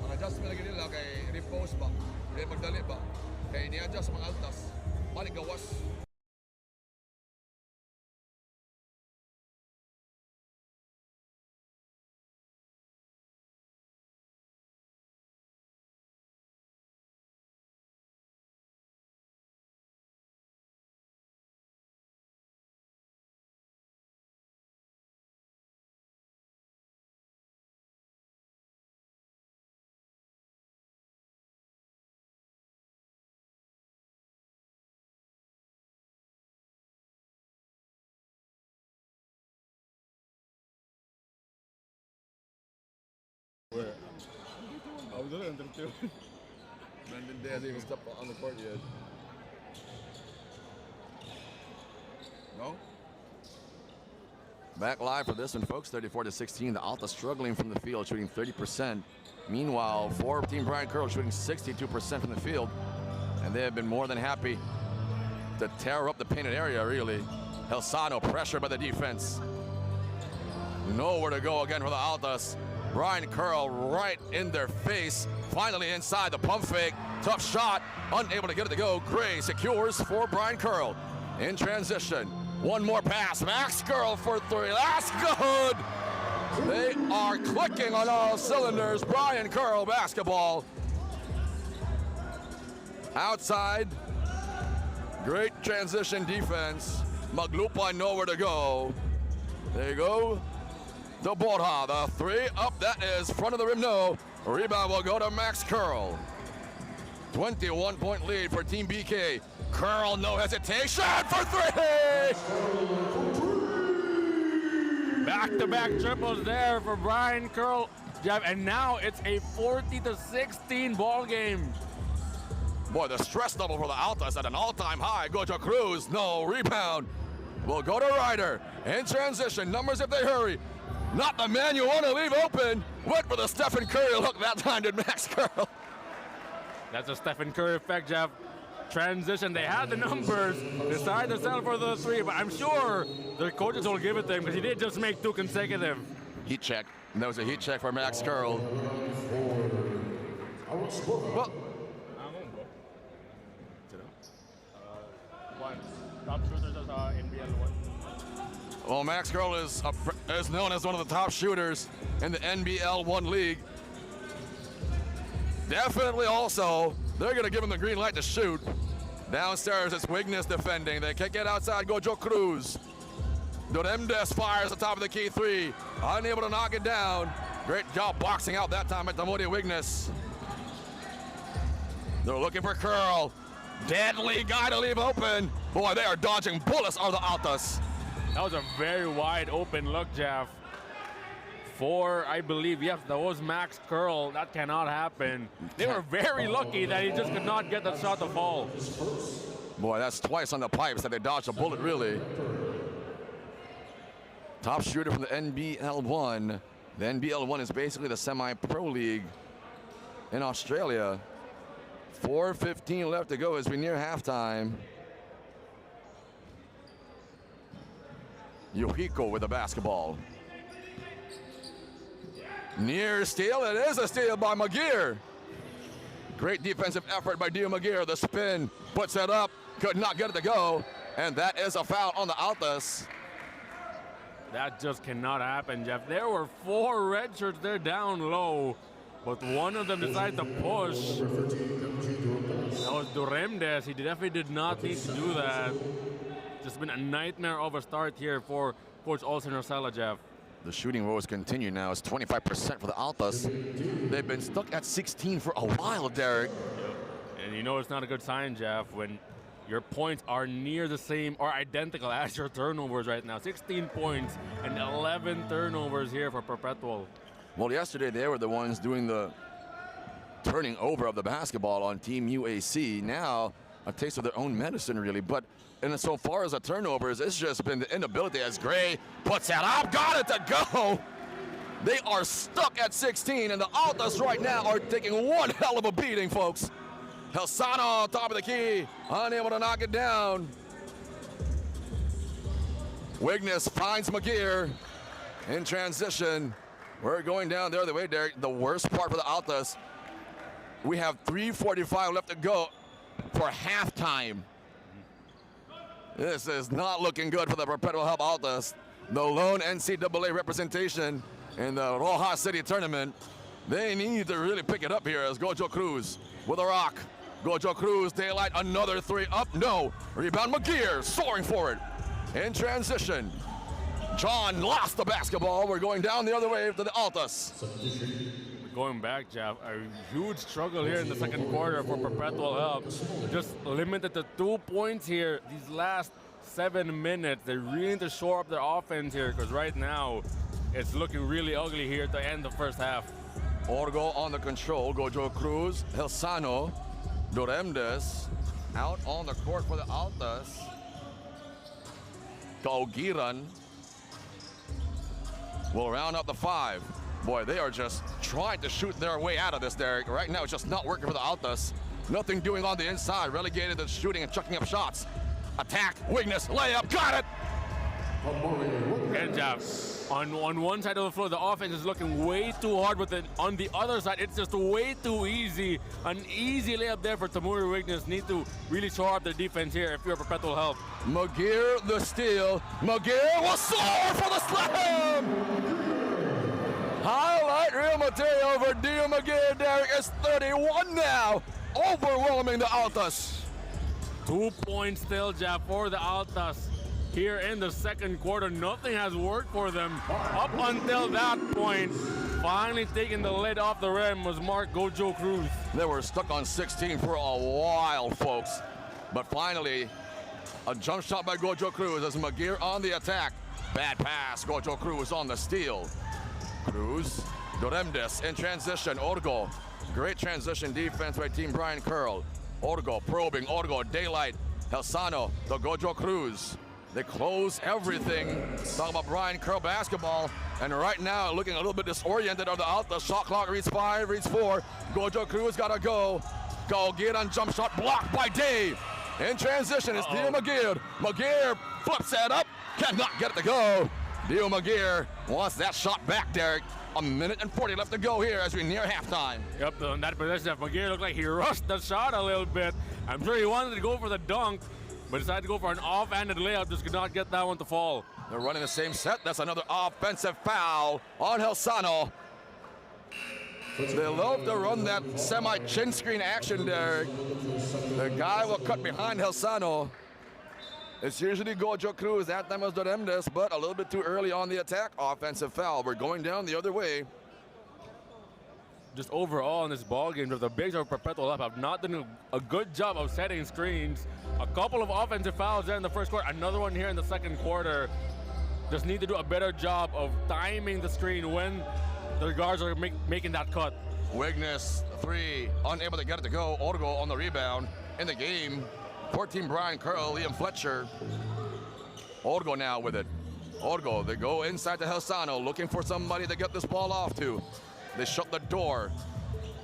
Ang adjustment lagi nila kay repose ba? Hindi magdali ba? Kay ni-adjust mga Altas. Balik gawas. Where? I was looking at them too. Brandon Day hasn't even stepped on the court yet. No? Back live for this one, folks. 34-16. The Alta struggling from the field, shooting 30%. Meanwhile, for Team Brian Curl shooting 62% from the field. And they have been more than happy to tear up the painted area, really. Helsano pressure by the defense. Nowhere to go again for the Altas. Brian Curl right in their face. Finally inside the pump fake. Tough shot. Unable to get it to go. Gray secures for Brian Curl. In transition. One more pass. Max Curl for 3. That's good. They are clicking on all cylinders. Brian Curl basketball. Outside. Great transition defense. Maglupa nowhere to go. There you go. To Borja, the 3 up, that is front of the rim, no. Rebound will go to Max Curl. 21-point lead for Team BK. Curl, no hesitation for 3! Back-to-back triples there for Brian Curl, Jeff, and now it's a 40-16 ball game. Boy, the stress level for the Altas at an all-time high. Go to Cruz, no, rebound. Will go to Ryder. In transition, numbers if they hurry. Not the man you want to leave open. Went for the Stephen Curry look that time, did Max Curl. That's a Stephen Curry effect, Jeff. Transition, they had the numbers, decided to settle for the 3, but I'm sure their coaches will give it to him because he did just make 2 consecutive. Heat check. And that was a heat check for Max Curl. Well, Why? top shooters of NBL 1. Well, Max Curl is known as one of the top shooters in the NBL 1 league. Definitely also, they're going to give him the green light to shoot. Downstairs, it's Wigness defending. They kick it outside, Gojo Cruz. Doremdes fires the top of the key three. Unable to knock it down. Great job boxing out that time at Tamuri Wigness. They're looking for Curl. Deadly guy to leave open. Boy, they are dodging bullets on the Altas. That was a very wide open look, Jeff. I believe, yes, that was Max Curl. That cannot happen. They were very lucky that he just could not get the shot to fall. Boy, that's twice on the pipes that they dodged a bullet, really. Top shooter from the NBL 1. The NBL 1 is basically the semi-pro league in Australia. 4:15 left to go as we near halftime. Yohiko with the basketball. Near steal, it is a steal by Maguire. Great defensive effort by Dio Maguire. The spin, puts it up, could not get it to go, and that is a foul on the Altas. That just cannot happen, Jeff. There were 4 red shirts there down low, but one of them decided to push. That was Doremdes. He definitely did not need to do that. Just been a nightmare of a start here for Coach Olsen Rosella, Jeff. The shooting woes continue now. It's 25% for the Altas. They've been stuck at 16 for a while, Derek. And you know it's not a good sign, Jeff, when your points are near the same or identical as your turnovers right now. 16 points and 11 turnovers here for Perpetual. Well, yesterday they were the ones doing the turning over of the basketball on Team UAC. Now, a taste of their own medicine, really. But and so far as the turnovers, it's just been the inability as Gray puts that up, got it to go. They are stuck at 16, and the Altas right now are taking one hell of a beating, folks. Helsano on top of the key, unable to knock it down. Wigness finds Maguire in transition. We're going down the other way, Derek. The worst part for the Altas, we have 3:45 left to go for halftime. This is not looking good for the Perpetual Hub Altas. The lone NCAA representation in the Roxas City tournament. They need to really pick it up here as Gojo Cruz with a rock. Gojo Cruz, daylight, another 3 up, no. Rebound Maguire, soaring forward. In transition, John lost the basketball. We're going down the other way to the Altas. Going back, Jeff, a huge struggle here in the second quarter for Perpetual Hub. Just limited to 2 points here these last 7 minutes. They really need to shore up their offense here because right now it's looking really ugly here at the end of the first half. Orgo on the control, Gojo Cruz, Helsano, Doremdes out on the court for the Altas. Kaugiran will round up the 5. Boy, they are just trying to shoot their way out of this, Derek. Right now, it's just not working for the Altas. Nothing doing on the inside, relegated to shooting and chucking up shots. Attack, Wigness, layup, got it! Good job. On one side of the floor, the offense is looking way too hard, but then on the other side, it's just way too easy. An easy layup there for Tamuri Wigness. Need to really shore up their defense here if you're Perpetual Help. Maguire the steal. Maguire will soar for the slam! Highlight reel material for Dio Maguire, Derek. Is 31 now, overwhelming the Altas. 2 points still, Jeff, for the Altas. Here in the second quarter, nothing has worked for them up until that point. Finally taking the lid off the rim was Mark Gojo Cruz. They were stuck on 16 for a while, folks. But finally, a jump shot by Gojo Cruz as Maguire on the attack. Bad pass, Gojo Cruz on the steal. Cruz, Doremdes in transition, Orgo. Great transition defense by Team Brian Curl. Orgo probing, Orgo, daylight, Helsano, the Gojo Cruz. They close everything. Talk about Brian Curl basketball. And right now, looking a little bit disoriented of the Alta. Shot clock reads 5, reads 4. Gojo Cruz gotta go. Kaugiran jump shot blocked by Dave. In transition, it's Dio Maguire. Maguire flips that up, cannot get it to go. Dio Maguire wants that shot back, Derek. 1:40 left to go here as we near halftime. Yep, on that possession, Maguire looked like he rushed the shot a little bit. I'm sure he wanted to go for the dunk, but decided to go for an off-handed layup, just could not get that one to fall. They're running the same set. That's another offensive foul on Helsano. They love to run that semi-chin screen action there. The guy will cut behind Helsano. It's usually Gojo Cruz, that time was Doremdes, but a little bit too early on the attack. Offensive foul. We're going down the other way. Just overall in this ball game, the bigs of Perpetual Up have not done a good job of setting screens. A couple of offensive fouls there in the first quarter, another one here in the second quarter. Just need to do a better job of timing the screen when the guards are making that cut. Wiggness, 3, unable to get it to go. Orgo on the rebound in the game. 14 Brian Curl, Liam Fletcher. Orgo now with it. Orgo, they go inside to Helsano, looking for somebody to get this ball off to. They shut the door.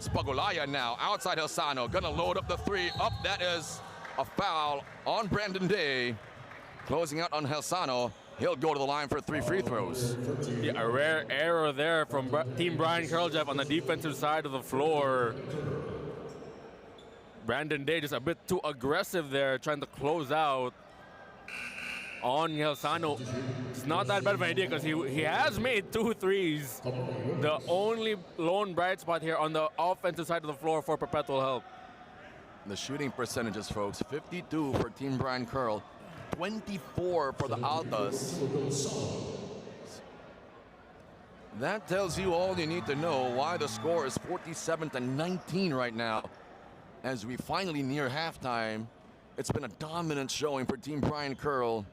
Spagulaya now, outside Helsano, gonna load up the 3. Up, that is a foul on Brandon Day. Closing out on Helsano. He'll go to the line for 3 free throws. Yeah, a rare error there from Team Brian Curl, Jeff, on the defensive side of the floor. Brandon Day just a bit too aggressive there, trying to close out on Helsano. It's not that bad of an idea because he has made 2 threes. The only lone bright spot here on the offensive side of the floor for Perpetual Help. The shooting percentages, folks, 52 for Team Brian Curl, 24 for the Altas. That tells you all you need to know why the score is 47-19 right now. As we finally near halftime, it's been a dominant showing for Team Brian Curl.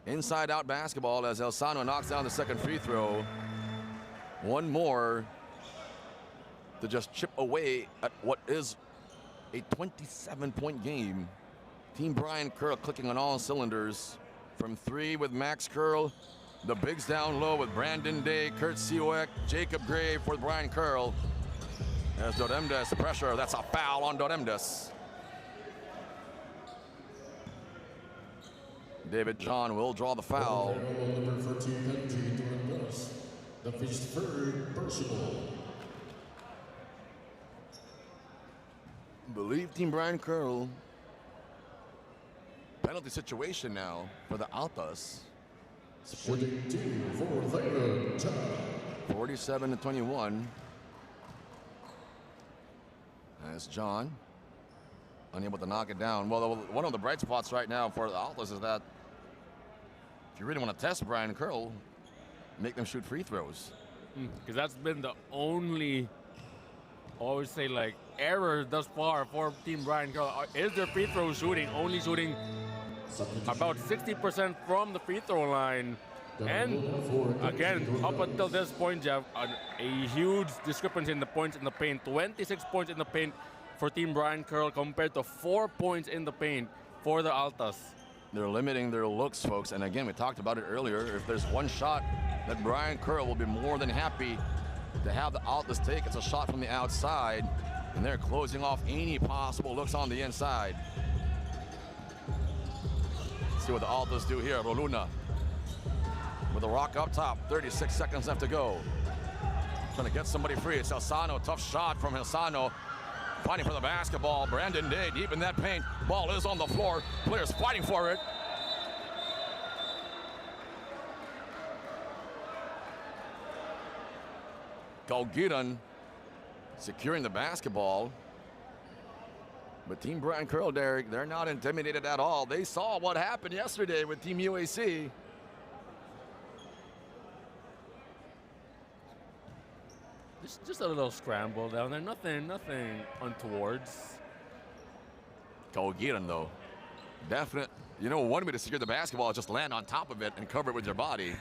Inside-out basketball as Helsano knocks down the second free throw. One more to just chip away at what is a 27-point game. Team Brian Curl clicking on all cylinders. From 3 with Max Curl. The bigs down low with Brandon Day, Kurt Siwek, Jacob Gray for Brian Curl. As Doremdes pressure, that's a foul on Doremdes. David John will draw the foul. Number 13, the first third personal. Believe Team Brian Curl. Penalty situation now for the Altas. 47-21. As John unable to knock it down. Well, one of the bright spots right now for the Altas is that if you really want to test Brian Curl, make them shoot free throws. Because that's been the only, always say, like, error thus far for Team Brian Curl. Is their free throw shooting, only shooting about 60% from the free throw line. And again, up until this point, Jeff, a huge discrepancy in the points in the paint. 26 points in the paint for Team Brian Curl compared to 4 points in the paint for the Altas. They're limiting their looks, folks. And again, we talked about it earlier. If there's one shot that Brian Curl will be more than happy to have the Altas take, it's a shot from the outside. And they're closing off any possible looks on the inside. See what the Altas do here. Roluna with a rock up top. 36 seconds left to go. Trying to get somebody free. It's Helsano. Tough shot from Helsano. Fighting for the basketball. Brandon Day deep in that paint. Ball is on the floor. Players fighting for it. Galgiran securing the basketball. But Team Brian Curl, Derek, they're not intimidated at all. They saw what happened yesterday with Team UAC. Just a little scramble down there. Nothing untowards. Galgiran, though, definite. You know, one way to secure the basketball is just land on top of it and cover it with your body.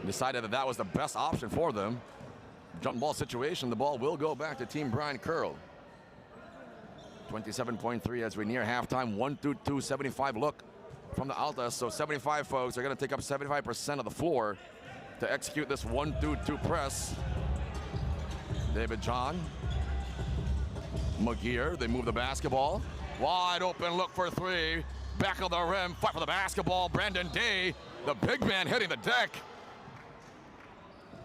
Decided that was the best option for them. Jump ball situation, the ball will go back to Team Brian Curl. 27.3 as we near halftime. 1-2-2, 75 look from the Altas. So 75 folks are going to take up 75% of the floor to execute this 1-2-2 press. David John. McGear, they move the basketball. Wide open look for 3. Back of the rim, fight for the basketball. Brandon Day, the big man hitting the deck.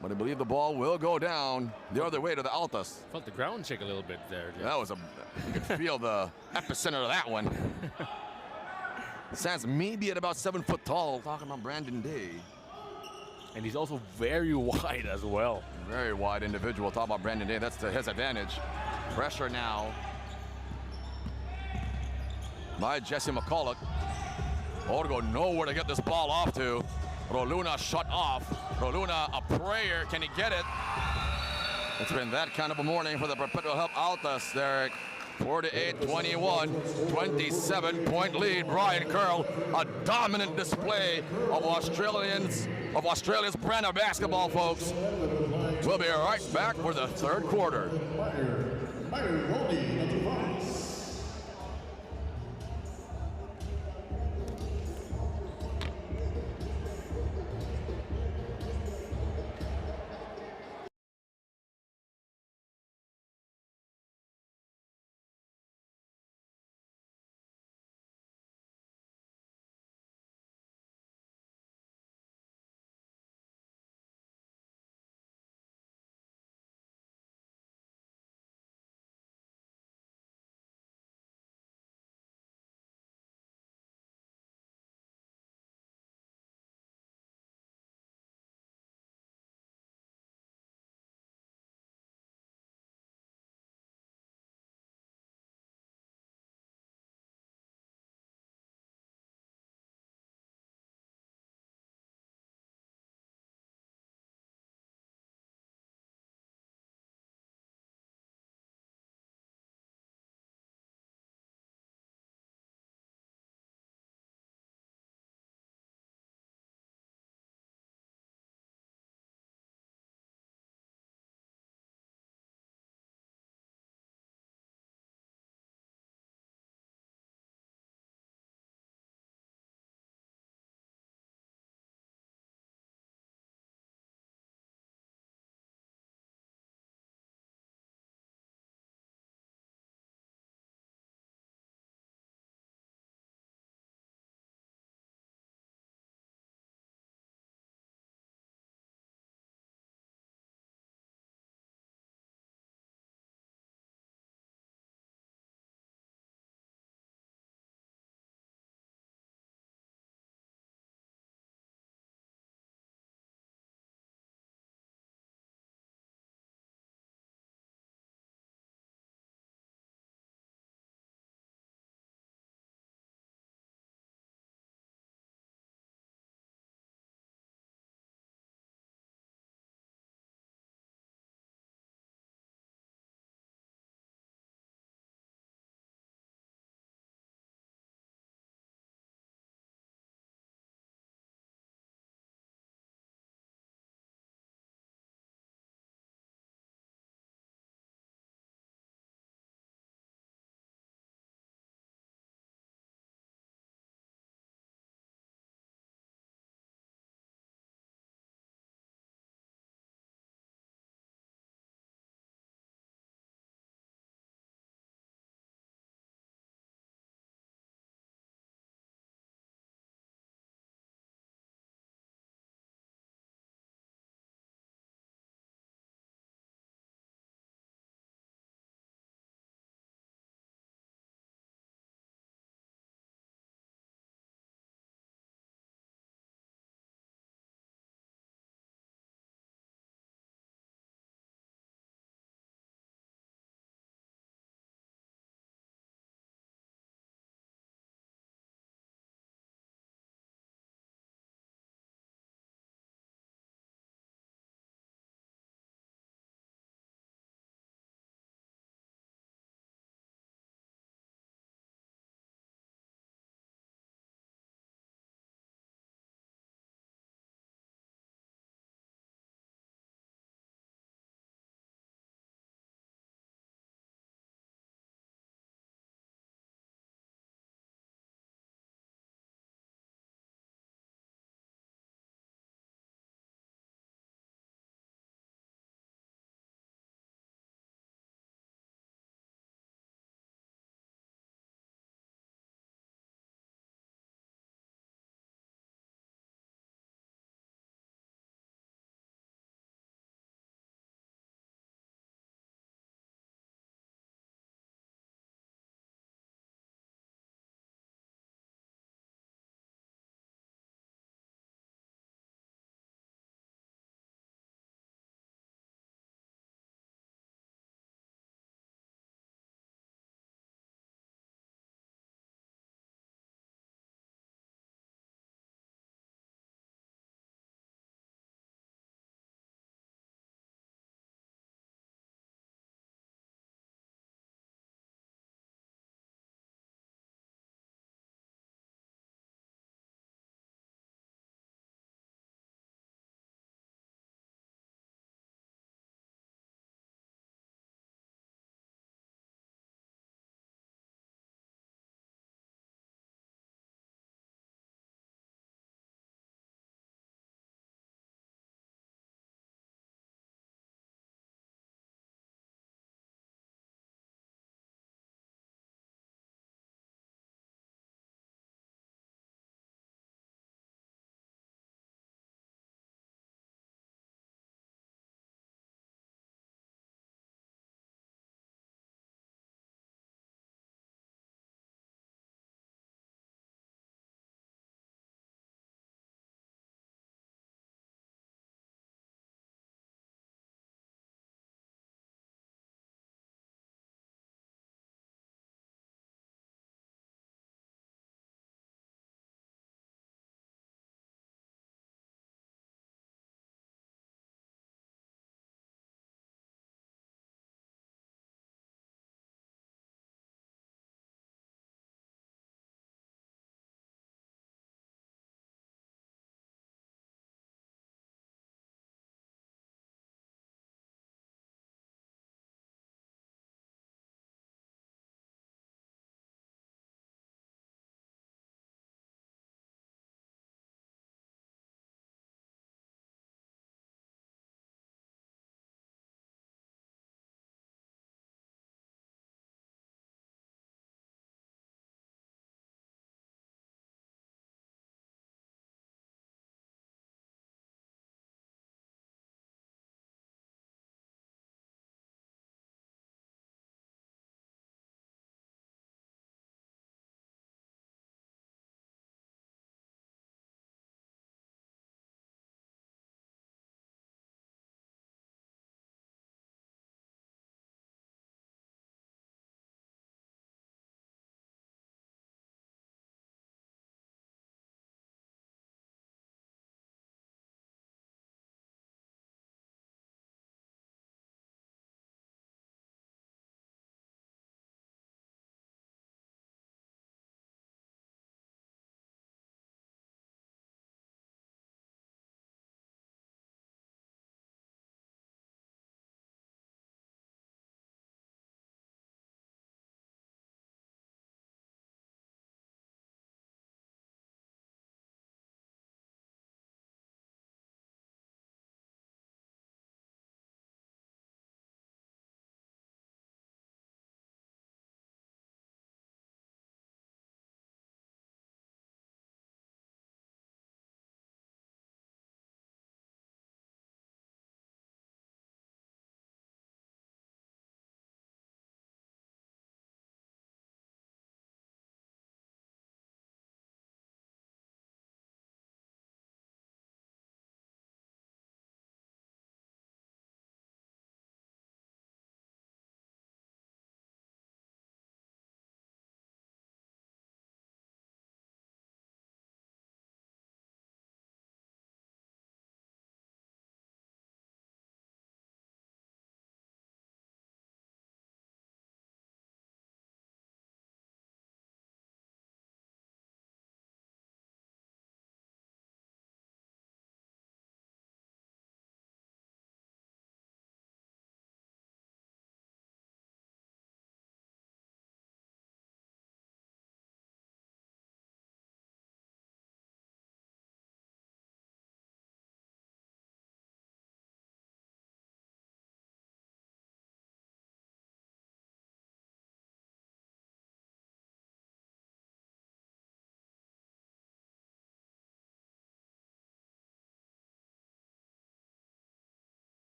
But I believe the ball will go down the other way to the Altas. Felt the ground shake a little bit there. Jeff. That was you could feel the epicenter of that one. Stands maybe at about 7 foot tall, talking about Brandon Day. And he's also very wide as well. Very wide individual, talk about Brandon Day, that's to his advantage. Pressure now by Jesse McCulloch. Orgo nowhere to get this ball off to. Roluna shut off. Roluna a prayer, can he get it? It's been that kind of a morning for the Perpetual Help Altas, Derek. 48-21, 27-point lead. Brian Curl, a dominant display of Australia's brand of basketball, folks. We'll be right back for the third quarter.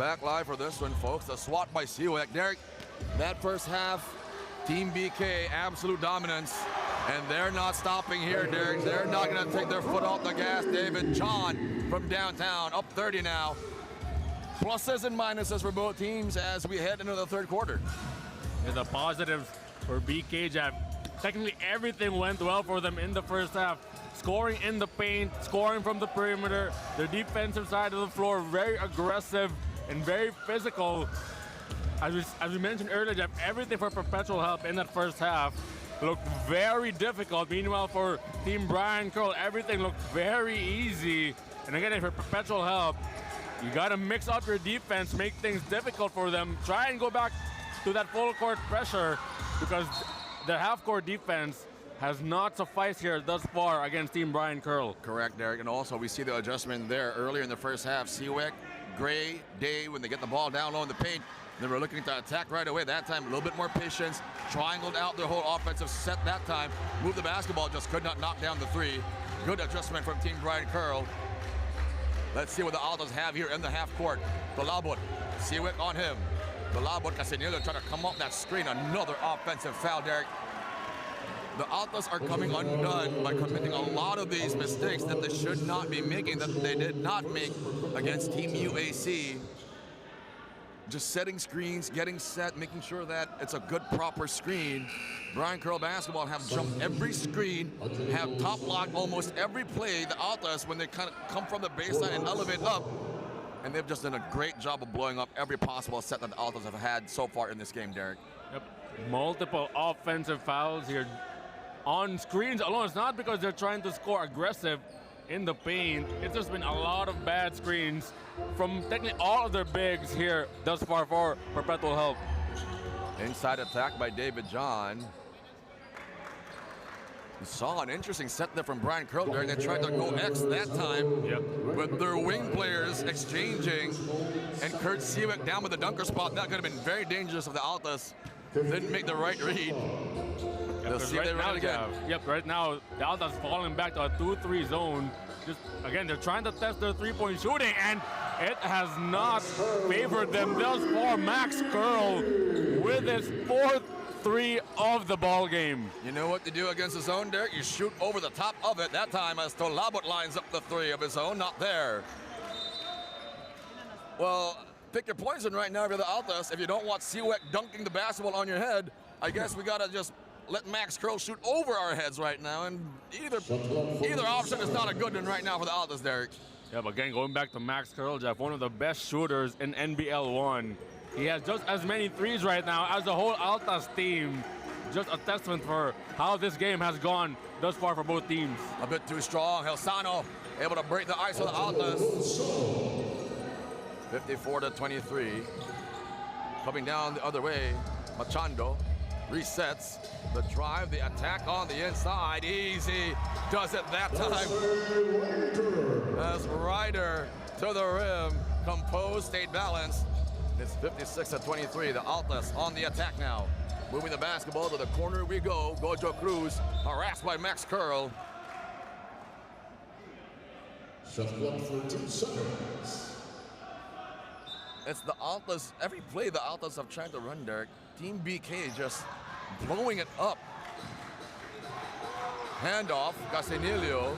back live for this one, folks. A swat by Seawick. Derek, that first half, Team BK, absolute dominance. And they're not stopping here, Derek. They're not going to take their foot off the gas. David John from downtown, up 30 now. Pluses and minuses for both teams as we head into the third quarter. And the positives for BK, Jeff. Technically, everything went well for them in the first half. Scoring in the paint, scoring from the perimeter. The defensive side of the floor, very aggressive and very physical. As we mentioned earlier, Jeff, everything for Perpetual Help in that first half looked very difficult. Meanwhile, for Team Brian Curl, everything looked very easy. And again, for Perpetual Help, you got to mix up your defense, make things difficult for them. Try and go back to that full court pressure because the half-court defense has not sufficed here thus far against Team Brian Curl. Correct, Derek. And also, we see the adjustment there earlier in the first half. Seawick, Gray, Day, when they get the ball down low in the paint, they were looking to attack right away. That time, a little bit more patience. Triangled out their whole offensive set that time. Moved the basketball, just could not knock down the three. Good adjustment from Team Brian Curl. Let's see what the Altos have here in the half court. Balabot, Seawick on him. Balabot, Casinillo trying to come off that screen. Another offensive foul, Derek. The Altos are coming undone by committing a lot of these mistakes that they should not be making, that they did not make against Team UAC. Just setting screens, getting set, making sure that it's a good, proper screen. Brian Curl basketball have jumped every screen, have top lock almost every play. The Altos, when they kind of come from the baseline and elevate up, and they've just done a great job of blowing up every possible set that the Altos have had so far in this game, Derek. Yep. Multiple offensive fouls here on screens alone. It's not because they're trying to score aggressive in the paint. It's just been a lot of bad screens from technically all of their bigs here thus far for Perpetual Help. Inside attack by David John. You saw an interesting set there from Brian Curl there. They tried to go X that time, with their wing players exchanging, and Kurt Seawick down with the dunker spot. That could have been very dangerous if the Altos didn't make the right read. They'll see if they run it again. Right now, the Altos falling back to a 2-3 zone. Just again, they're trying to test their three-point shooting, and it has not favored them thus far. Max Curl with his fourth three of the ball game. You know what to do against the zone, Derek? You shoot over the top of it. That time as Tolabot lines up the three of his own, not there. Well, pick your poison right now if you're the Altos. If you don't want Seawick dunking the basketball on your head, I guess we gotta just let Max Curl shoot over our heads right now, and either option is not a good one right now for the Altos, Derek. Yeah, but again, going back to Max Curl, Jeff, one of the best shooters in NBL 1. He has just as many threes right now as the whole Altos team. Just a testament for how this game has gone thus far for both teams. A bit too strong. Helsano able to break the ice of the Altos. 54-23. Coming down the other way, Machando resets the drive, the attack on the inside. Easy does it that time. As Ryder to the rim, composed, stayed balanced. It's 56-23. The Altos on the attack now. Moving the basketball to the corner we go. Gojo Cruz harassed by Max Curl. It's the Altos. Every play the Altos have tried to run, Derek. Team BK just blowing it up. Handoff, Casinillo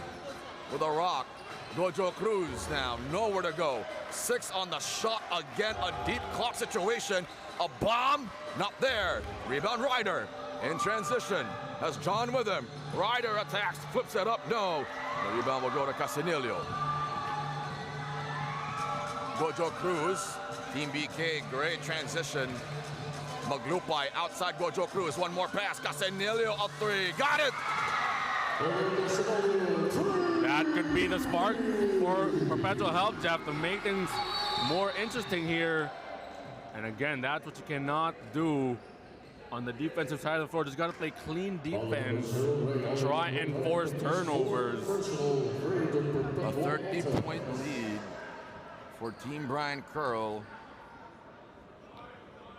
with a rock. Gojo Cruz now, nowhere to go. 6 on the shot again, a deep clock situation. A bomb, not there. Rebound Ryder in transition. Has John with him. Ryder attacks, flips it up, no. The rebound will go to Casinillo. Gojo Cruz, Team BK, great transition. Maglupay outside Gojo Cruz, one more pass. Casinillo up three, got it! That could be the spark for Perpetual Help, Jeff, to make things more interesting here. And again, that's what you cannot do on the defensive side of the floor. Just got to play clean defense, try and force turnovers. A 30-point lead for Team Brian Curl.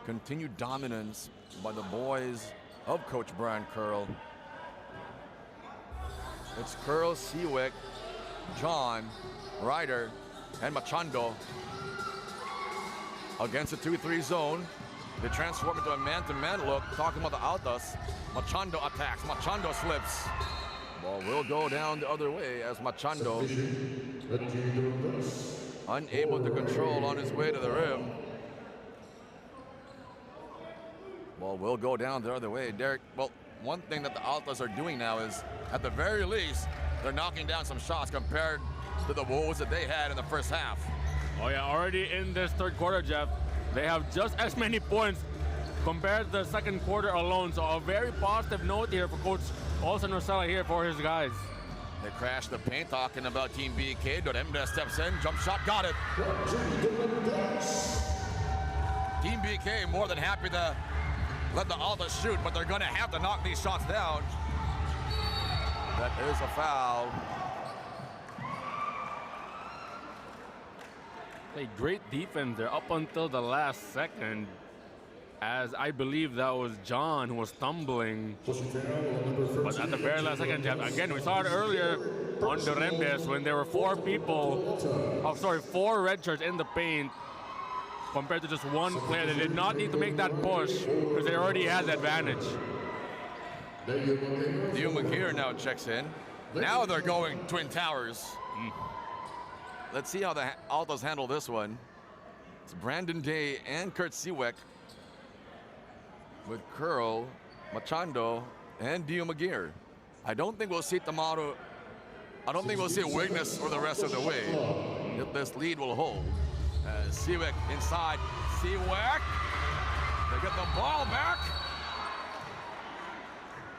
Continued dominance by the boys of Coach Brian Curl. It's Curl, Seawick, John, Ryder, and Machando. against the 2-3 zone. They transform into a man-to-man look. Talking about the Altas. Machando attacks. Machando slips. Ball will go down the other way as Machando unable to control on his way to the rim. Ball will go down the other way. Derek, well, one thing that the Altas are doing now is, at the very least, they're knocking down some shots compared to the woes that they had in the first half. Oh yeah, already in this third quarter, Jeff, they have just as many points compared to the second quarter alone. So a very positive note here for Coach Olsen Rosella here for his guys. They crashed the paint, talking about Team BK. Doremda steps in, jump shot, got it. Team BK more than happy to let the Altas shoot, but they're going to have to knock these shots down. That is a foul. Played great defense there up until the last second, as I believe that was John who was stumbling. But at the very last second, Jeff, again, we saw it earlier on the Remdes when there were four red shirts in the paint compared to just one player. They did not need to make that push because they already had the advantage. Diumagir now checks in. Now they're going Twin Towers. Let's see how the Altas handle this one. It's Brandon Day and Kurt Siwek with Curl, Machando, and Diumagir. I don't think we'll see Tamaro. I don't think we'll see Wignes for the rest of the way. If this lead will hold. Siwek inside. Siwek. They get the ball back.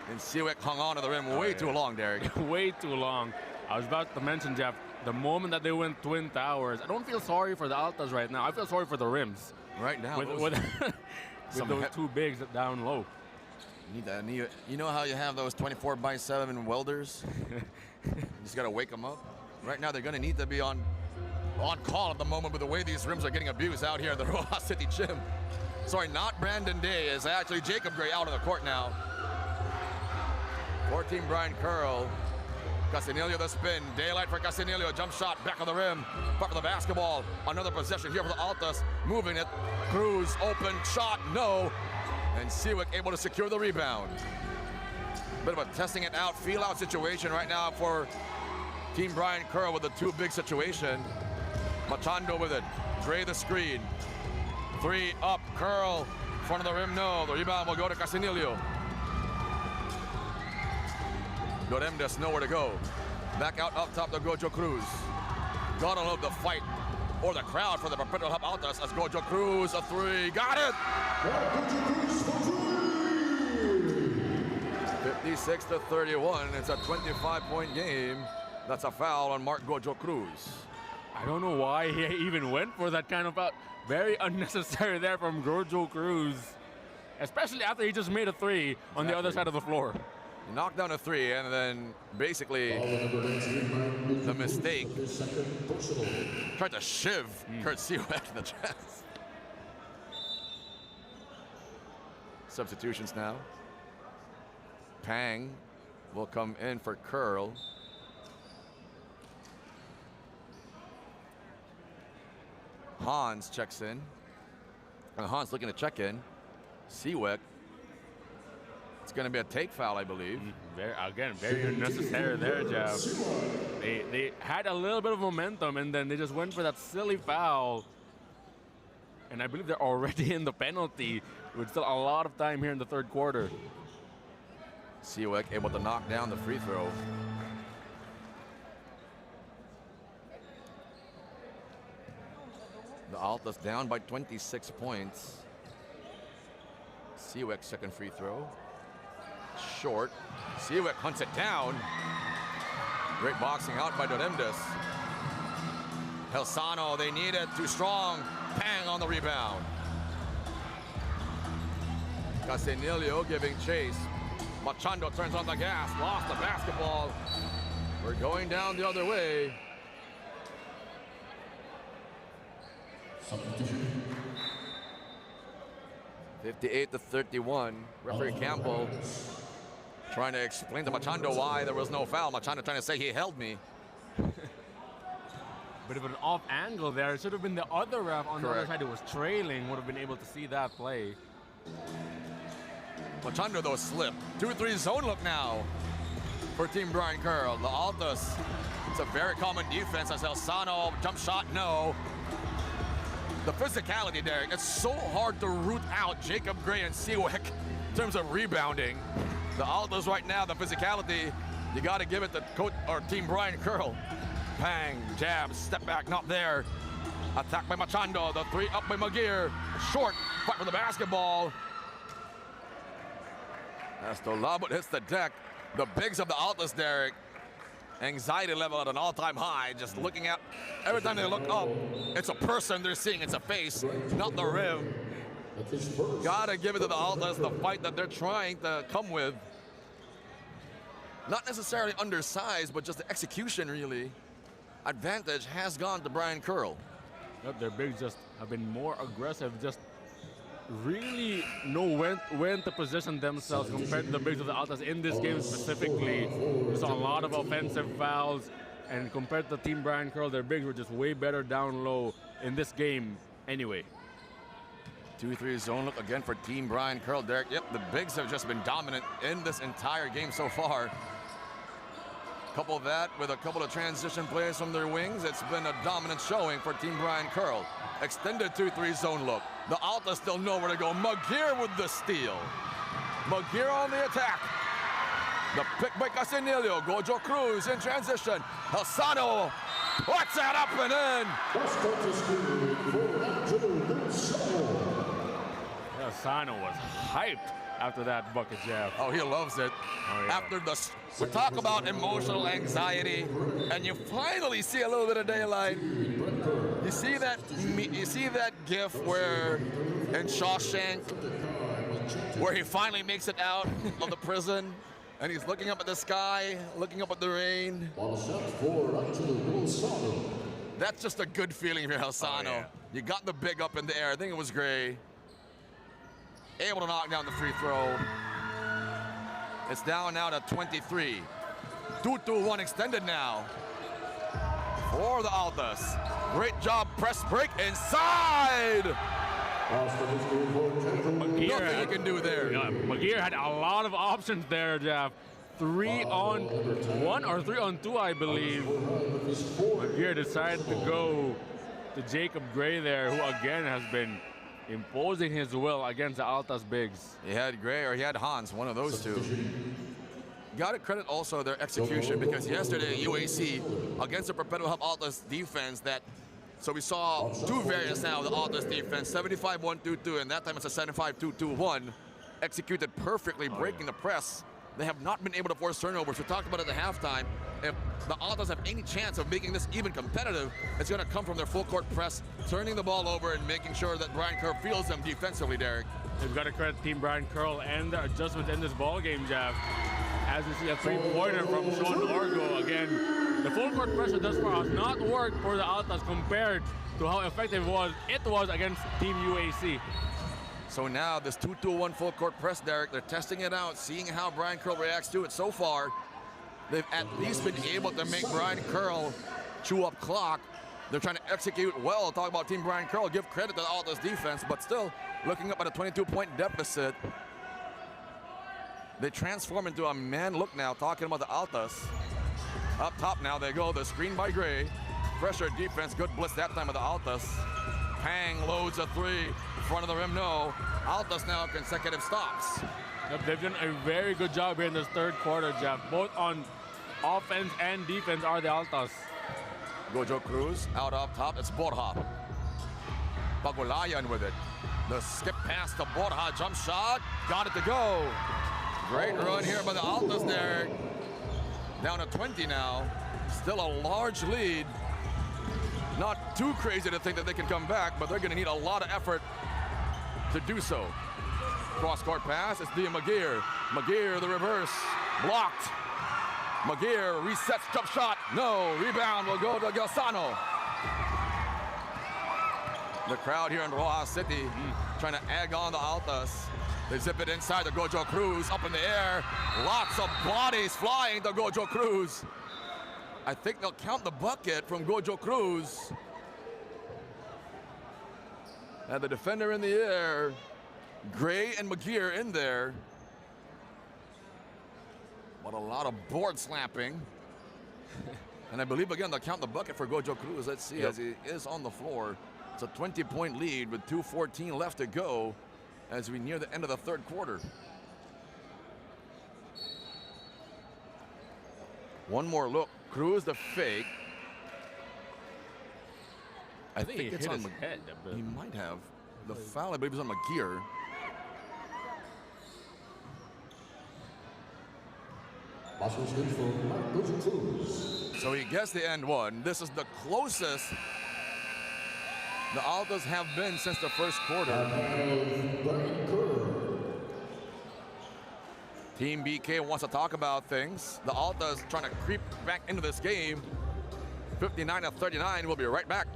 And Siwek hung on to the rim way too long, Derek. Way too long. I was about to mention, Jeff, the moment that they went Twin Towers, I don't feel sorry for the Altas right now. I feel sorry for the rims. Right now. With those two bigs down low. You know how you have those 24/7 welders? You just got to wake them up. Right now, they're going to need to be on call at the moment with the way these rims are getting abused out here at the Roxas City Gym. Sorry, not Brandon Day. It's actually Jacob Gray out on the court now. 14, Brian Curl. Casinillo the spin. Daylight for Casinillo. Jump shot. Back of the rim. Back of the basketball. Another possession here for the Altas. Moving it. Cruz. Open. Shot. No. And Siwek able to secure the rebound. Bit of a testing it out, feel out situation right now for Team Brian Curl with a too big situation. Machando with it. Gray the screen. Three up. Curl. Front of the rim. No. The rebound will go to Casinillo. Doremdes nowhere to go. Back out up top to Gojo Cruz. Gotta love the fight or the crowd for the Perpetual Hub Altas as Gojo Cruz a three. Got it! 56-31. It's a 25-point game. That's a foul on Mark Gojo Cruz. I don't know why he even went for that kind of foul. Very unnecessary there from Gojo Cruz. Especially after he just made a three on the other side of the floor. He knocked down a three, and then basically the mistake tried to shiv Kurt Siwek in the chest. Substitutions now. Pang will come in for Curl. Hans checks in. Hans looking to check in. Siwek. It's going to be a take foul, I believe. Very unnecessary there, Jeff. They had a little bit of momentum, and then they just went for that silly foul. And I believe they're already in the penalty with still a lot of time here in the third quarter. Siwek able to knock down the free throw. The Altas down by 26 points. Siwek second free throw. Short. Siwek hunts it down. Great boxing out by Doremdes. Helsano, they need it. Too strong. Pang on the rebound. Casinillo giving chase. Machando turns on the gas. Lost the basketball. We're going down the other way. Substitution. 58-31. Referee Campbell trying to explain to Machando why there was no foul. Machando trying to say he held me. Bit of an off angle there. It should have been the other ref on the other Correct. side who was trailing, would have been able to see that play. Machando though slipped. 2-3 zone look now for Team Brian Curl. The Altas, it's a very common defense as Elsano, jump shot, no. The physicality, Derek, it's so hard to root out Jacob Gray and Siwek in terms of rebounding. The Altas right now, the physicality, you got to give it to coach or Team Brian Curl. Bang, jab, step back, not there. Attack by Machando, the three up by Magir. Short, fight for the basketball. As Dolabut hits the deck, the bigs of the Altas, Derek, anxiety level at an all-time high, just looking at, every time they look up, it's a person they're seeing, it's a face, not the rim. Gotta give it to the Altas, the fight that they're trying to come with. Not necessarily undersized, but just the execution, really. Advantage has gone to Brian Curl. Yep, their bigs just have been more aggressive, just really know when to position themselves compared to the bigs of the Altas in this game specifically. We saw a lot of offensive fouls, and compared to Team Brian Curl, their bigs were just way better down low in this game anyway. 2-3 zone look again for Team Brian Curl, Derek. Yep, the bigs have just been dominant in this entire game so far. Couple that with a couple of transition plays from their wings. It's been a dominant showing for Team Brian Curl. Extended 2-3 zone look. The Altas still know where to go. Magir with the steal. Magir on the attack. The pick by Casanillo. Gojo Cruz in transition. Elsano puts that up and in. Sano was hyped after that bucket jab. Oh, he loves it. Oh, yeah. After we talk about emotional anxiety, and you finally see a little bit of daylight. You see that GIF where in Shawshank, where he finally makes it out of the prison, and he's looking up at the sky, looking up at the rain. That's just a good feeling for Elsano. Oh, yeah. You got the big up in the air. I think it was Gray. Able to knock down the free throw. It's down now to 23. 2-2-1 extended now for the Altas. Great job, press break inside. Nothing he can do there. Yeah, Magir had a lot of options there, Jeff. 3-on-1 or 3-on-2, I believe. Magir decided to go to Jacob Gray there, who again has been imposing his will against the Altas bigs. He had Gray or he had Hans, one of those two. Got to credit also their execution, because yesterday at UAC against the Perpetual Help Altas defense so we saw two variants now of the Altas defense, 75-1-2-2, and that time it's a 75-2-2-1. Executed perfectly, breaking the press. They have not been able to force turnovers. We talked about it at the halftime. If the Altas have any chance of making this even competitive, it's going to come from their full court press, turning the ball over and making sure that Brian Curl feels them defensively, Derek. We've got to credit Team Brian Curl and the adjustments in this ball game, Jeff. As we see a three-pointer from Sean Orgo again. The full court pressure thus far has not worked for the Altas compared to how effective it was against Team UAC. So now this 2-2-1 full court press, Derek, they're testing it out, seeing how Brian Curl reacts to it. So far, they've at least been able to make Brian Curl chew up clock. They're trying to execute well. Talk about Team Brian Curl, give credit to all this defense, but still looking up at a 22-point deficit. They transform into a man look now, talking about the Altas. Up top now they go, the screen by Gray. Pressure defense, good blitz that time of the Altas. Pang loads a three, front of the rim, no. Altas now consecutive stops. Yep, they've done a very good job here in this third quarter, Jeff. Both on offense and defense are the Altas. Gojo Cruz out up top, it's Borja. Pagulayan with it. The skip pass to Borja, jump shot, got it to go. Great run here by the Altas there. Down to 20 now, still a large lead. Not too crazy to think that they can come back, but they're gonna need a lot of effort to do so. Cross-court pass, it's Dia Magir. Magir, the reverse, blocked. Magir resets, jump shot, no, rebound will go to Gelsano. The crowd here in Roxas City trying to egg on the Altas. They zip it inside the Gojo Cruz, up in the air. Lots of bodies flying to Gojo Cruz. I think they'll count the bucket from Gojo Cruz. And the defender in the air. Gray and McGear in there. But a lot of board slapping. And I believe, again, they'll count the bucket for Gojo Cruz. Let's see, as he is on the floor. It's a 20-point lead with 2:14 left to go as we near the end of the third quarter. One more look. Cruz the fake. I think it's on his head. He might have. The foul, I believe, is on McGear. So he gets the end one. This is the closest the Altas have been since the first quarter. Team BK wants to talk about things. The Altas trying to creep back into this game. 59-39. We'll be right back.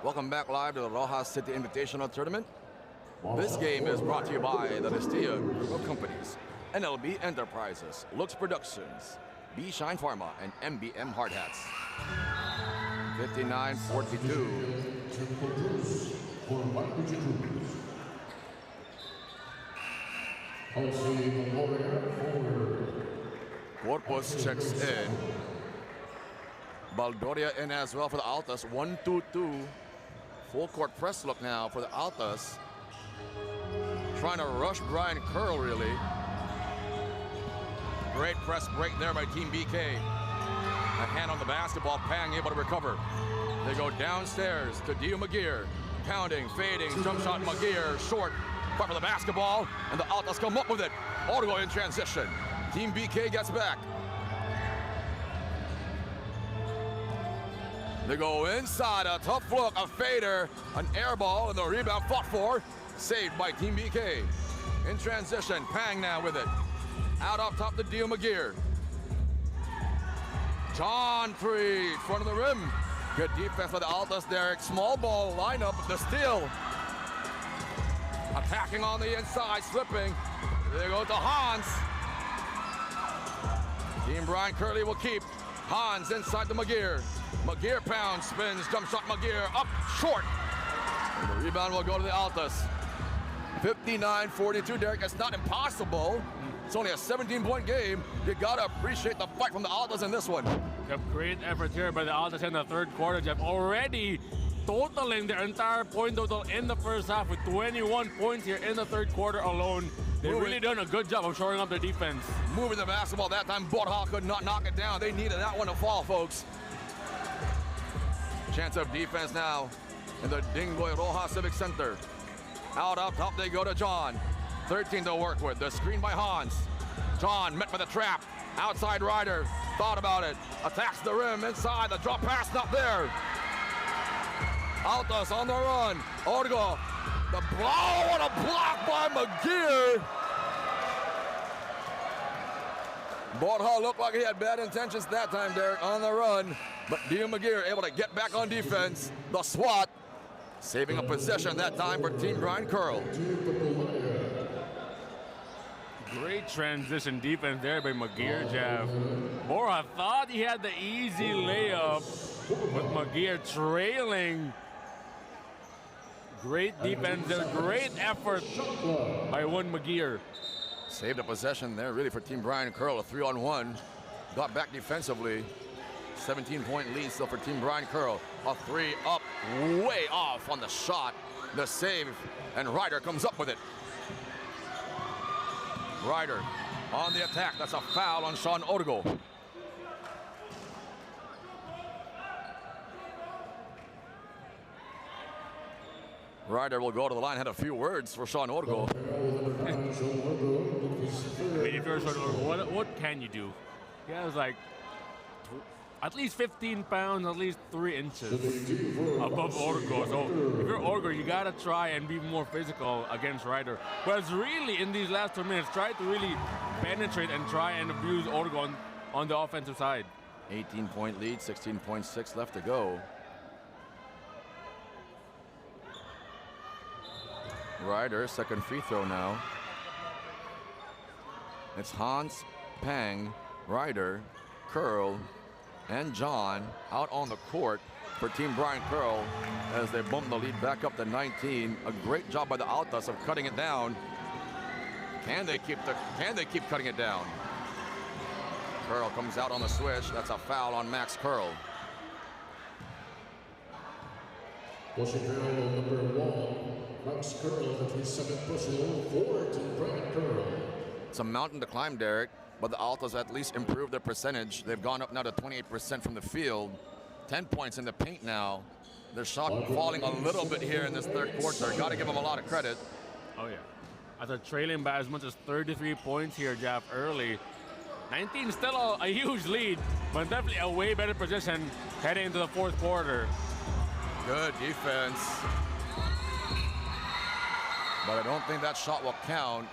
Welcome back live to the Roxas City Invitational Tournament. This game is brought to you by the Nestia Group of Companies, NLB Enterprises, Lux Productions, B Shine Pharma, and MBM Hard Hats. 59-42. Corpus checks in. Baldoria in as well for the Altas. 1-2-2. Full court press look now for the Altas. Trying to rush Brian Curl, really. Great press break there by Team BK. A hand on the basketball, Pang able to recover. They go downstairs to Dio McGear. Pounding, fading, jump shot McGear, short. Fight for the basketball, and the Altas come up with it. Orgo in transition. Team BK gets back. They go inside, a tough look, a fader, an air ball, and the rebound fought for. Saved by Team BK. In transition, Pang now with it. Out up top to Dio McGear. John three, front of the rim. Good defense by the Altas, Derek. Small ball lineup, the steal. Attacking on the inside, slipping. They go to Hans. Team Brian Curley will keep. Hans inside the McGear. McGear pounds, spins, jump shot McGear, up short. And the rebound will go to the Altas. 59-42, Derek. It's not impossible. It's only a 17-point game. You gotta appreciate the fight from the Altas in this one. Great effort here by the Altas in the third quarter, Jeff. Already totaling their entire point total in the first half with 21 points here in the third quarter alone. They've really done a good job of shoring up their defense. Moving the basketball that time, Borja could not knock it down. They needed that one to fall, folks. Chance of defense now in the Dingoy Roxas Civic Center. Out up top they go to John. 13 to work with. The screen by Hans. John met by the trap. Outside Ryder. Thought about it. Attacks the rim inside. The drop pass not there. Altas on the run. Orgo. The blow and a block by McGear. Borja looked like he had bad intentions that time, Derek, on the run. But Dio McGear able to get back on defense. The SWAT saving a possession that time for Team Brian Curl. Great transition defense there by McGear, Jeff. Borja thought he had the easy layup. with McGear trailing. Great defense there, great effort by one McGear. Saved a possession there, really, for Team Brian Curl. A 3-on-1. Got back defensively. 17-point lead still for Team Brian Curl. A 3 up, way off on the shot. The save, and Ryder comes up with it. Ryder on the attack. That's a foul on Sean Odegaard. Ryder will go to the line, had a few words for Sean Odegaard. I mean, if you're Sean Odegaard, what can you do? He has like at least 15 pounds, at least 3 inches above Odegaard. So if you're Odegaard, you gotta try and be more physical against Ryder. Whereas really in these last 2 minutes, try to really penetrate and try and abuse Odegaard on the offensive side. 18-point lead, 16.6 left to go. Ryder, second free throw now. It's Hans, Pang, Ryder, Curl, and John out on the court for Team Brian Curl as they bump the lead back up to 19. A great job by the Altas of cutting it down. Can they keep cutting it down? Curl comes out on the switch. That's a foul on Max Curl. Washington number 1. Max Curl at his 7th personal for Team Brian Curl. It's a mountain to climb, Derek, but the Altas at least improved their percentage. They've gone up now to 28% from the field. 10 points in the paint now. Their shot falling a little bit here in this third quarter. Got to give them a lot of credit. Oh, yeah. After trailing by as much as 33 points here, Jeff, early. 19 still a huge lead, but definitely a way better position heading into the fourth quarter. Good defense. But I don't think that shot will count.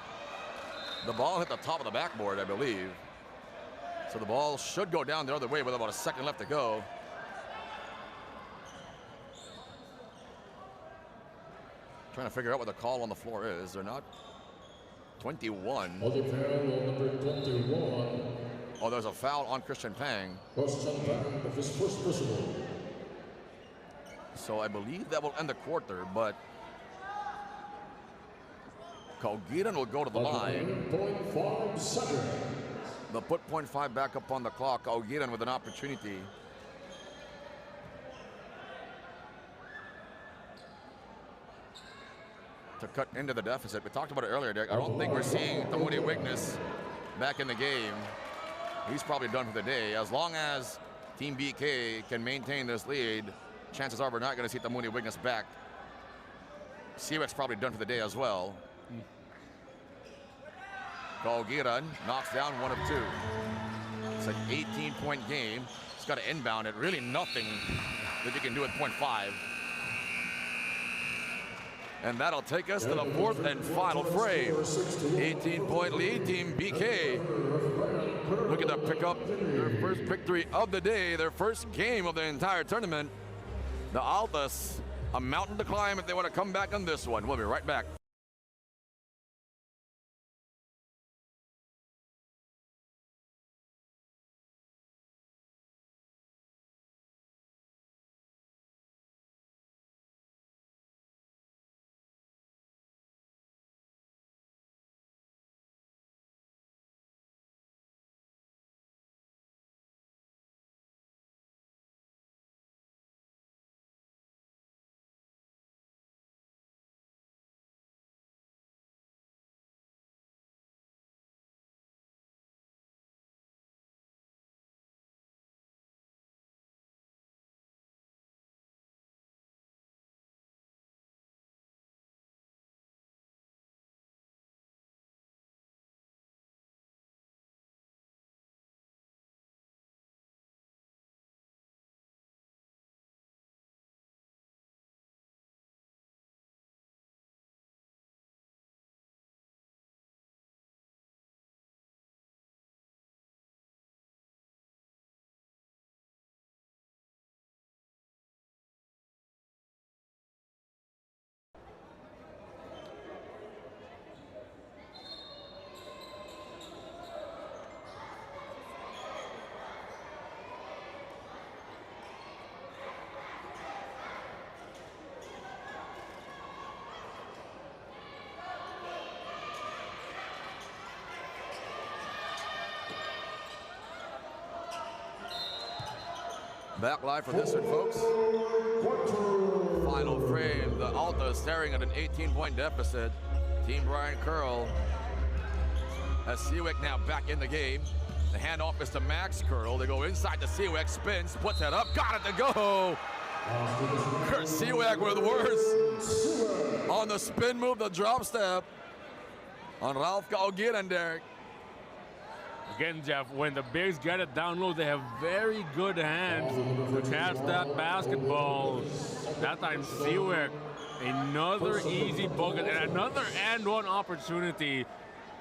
The ball hit the top of the backboard, I believe. So the ball should go down the other way with about a second left to go. Trying to figure out what the call on the floor is. They're not. 21. Other foul on number 21. Oh, there's a foul on Christian Pang. Christian Pang of his first personal. So I believe that will end the quarter, but Kaugiran will go to the line. 0.5 seconds. They'll put 0.5 back up on the clock. Kaugiran with an opportunity. To cut into the deficit. We talked about it earlier, Derek. I don't think we're seeing Tamudi Wiggness back in the game. He's probably done for the day. As long as Team BK can maintain this lead, chances are we're not going to see Tamudi Wiggness back. Siwek's probably done for the day as well. Kaugiran knocks down 1 of 2. It's an 18-point game. He's got to inbound it. Really nothing that you can do at 0.5. And that'll take us to the fourth and final frame. 18-point lead, Team BK. Looking to pick up their first victory of the day, their first game of the entire tournament. The Altas, a mountain to climb if they want to come back on this one. We'll be right back. Back live for this one, folks. Final frame. The Alta staring at an 18-point deficit. Team Brian Curl. As Seawick now back in the game. The handoff is to Max Curl. They go inside to Seawick. Spins, puts it up, got it to go. Kurt Seawick with worse. On the spin move, the drop step. On Ralph Kaugiran, Derek. Again, Jeff, when the bigs get it down low, they have very good hands to catch that basketball. That time, Seawick, another easy bucket and another and one opportunity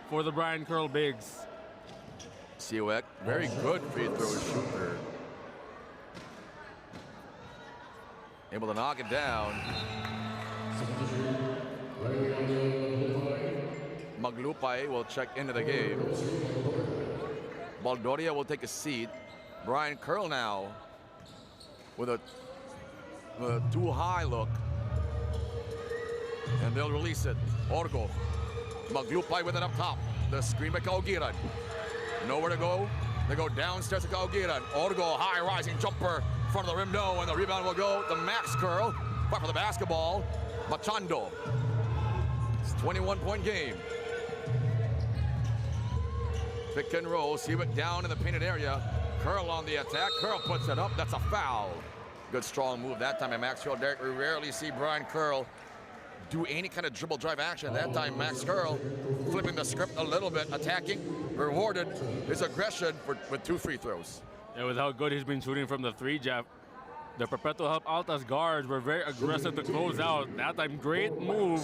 for the Brian Curl bigs. Seawick, very good free throw shooter. Able to knock it down. Maglupay will check into the game. Baldoria will take a seat. Brian Curl now with a too high look. And they'll release it. Orgo. Maglupay with it up top. The screen by Kaugiran. Nowhere to go. They go downstairs to Kaugiran. Orgo, high rising jumper. Front of the rim, no. And the rebound will go to Max Curl. Fight for the basketball. Machando. It's a 21-point game. Pick and roll. Seawick down in the painted area. Curl on the attack. Curl puts it up. That's a foul. Good strong move that time by Max Curl. Derek, we rarely see Brian Curl do any kind of dribble drive action. That time, Max Curl flipping the script a little bit, attacking, rewarded his aggression with 2 free throws. And with how good he's been shooting from the 3, Jeff, the Perpetual Help Altas guards were very aggressive to close out. That time, great move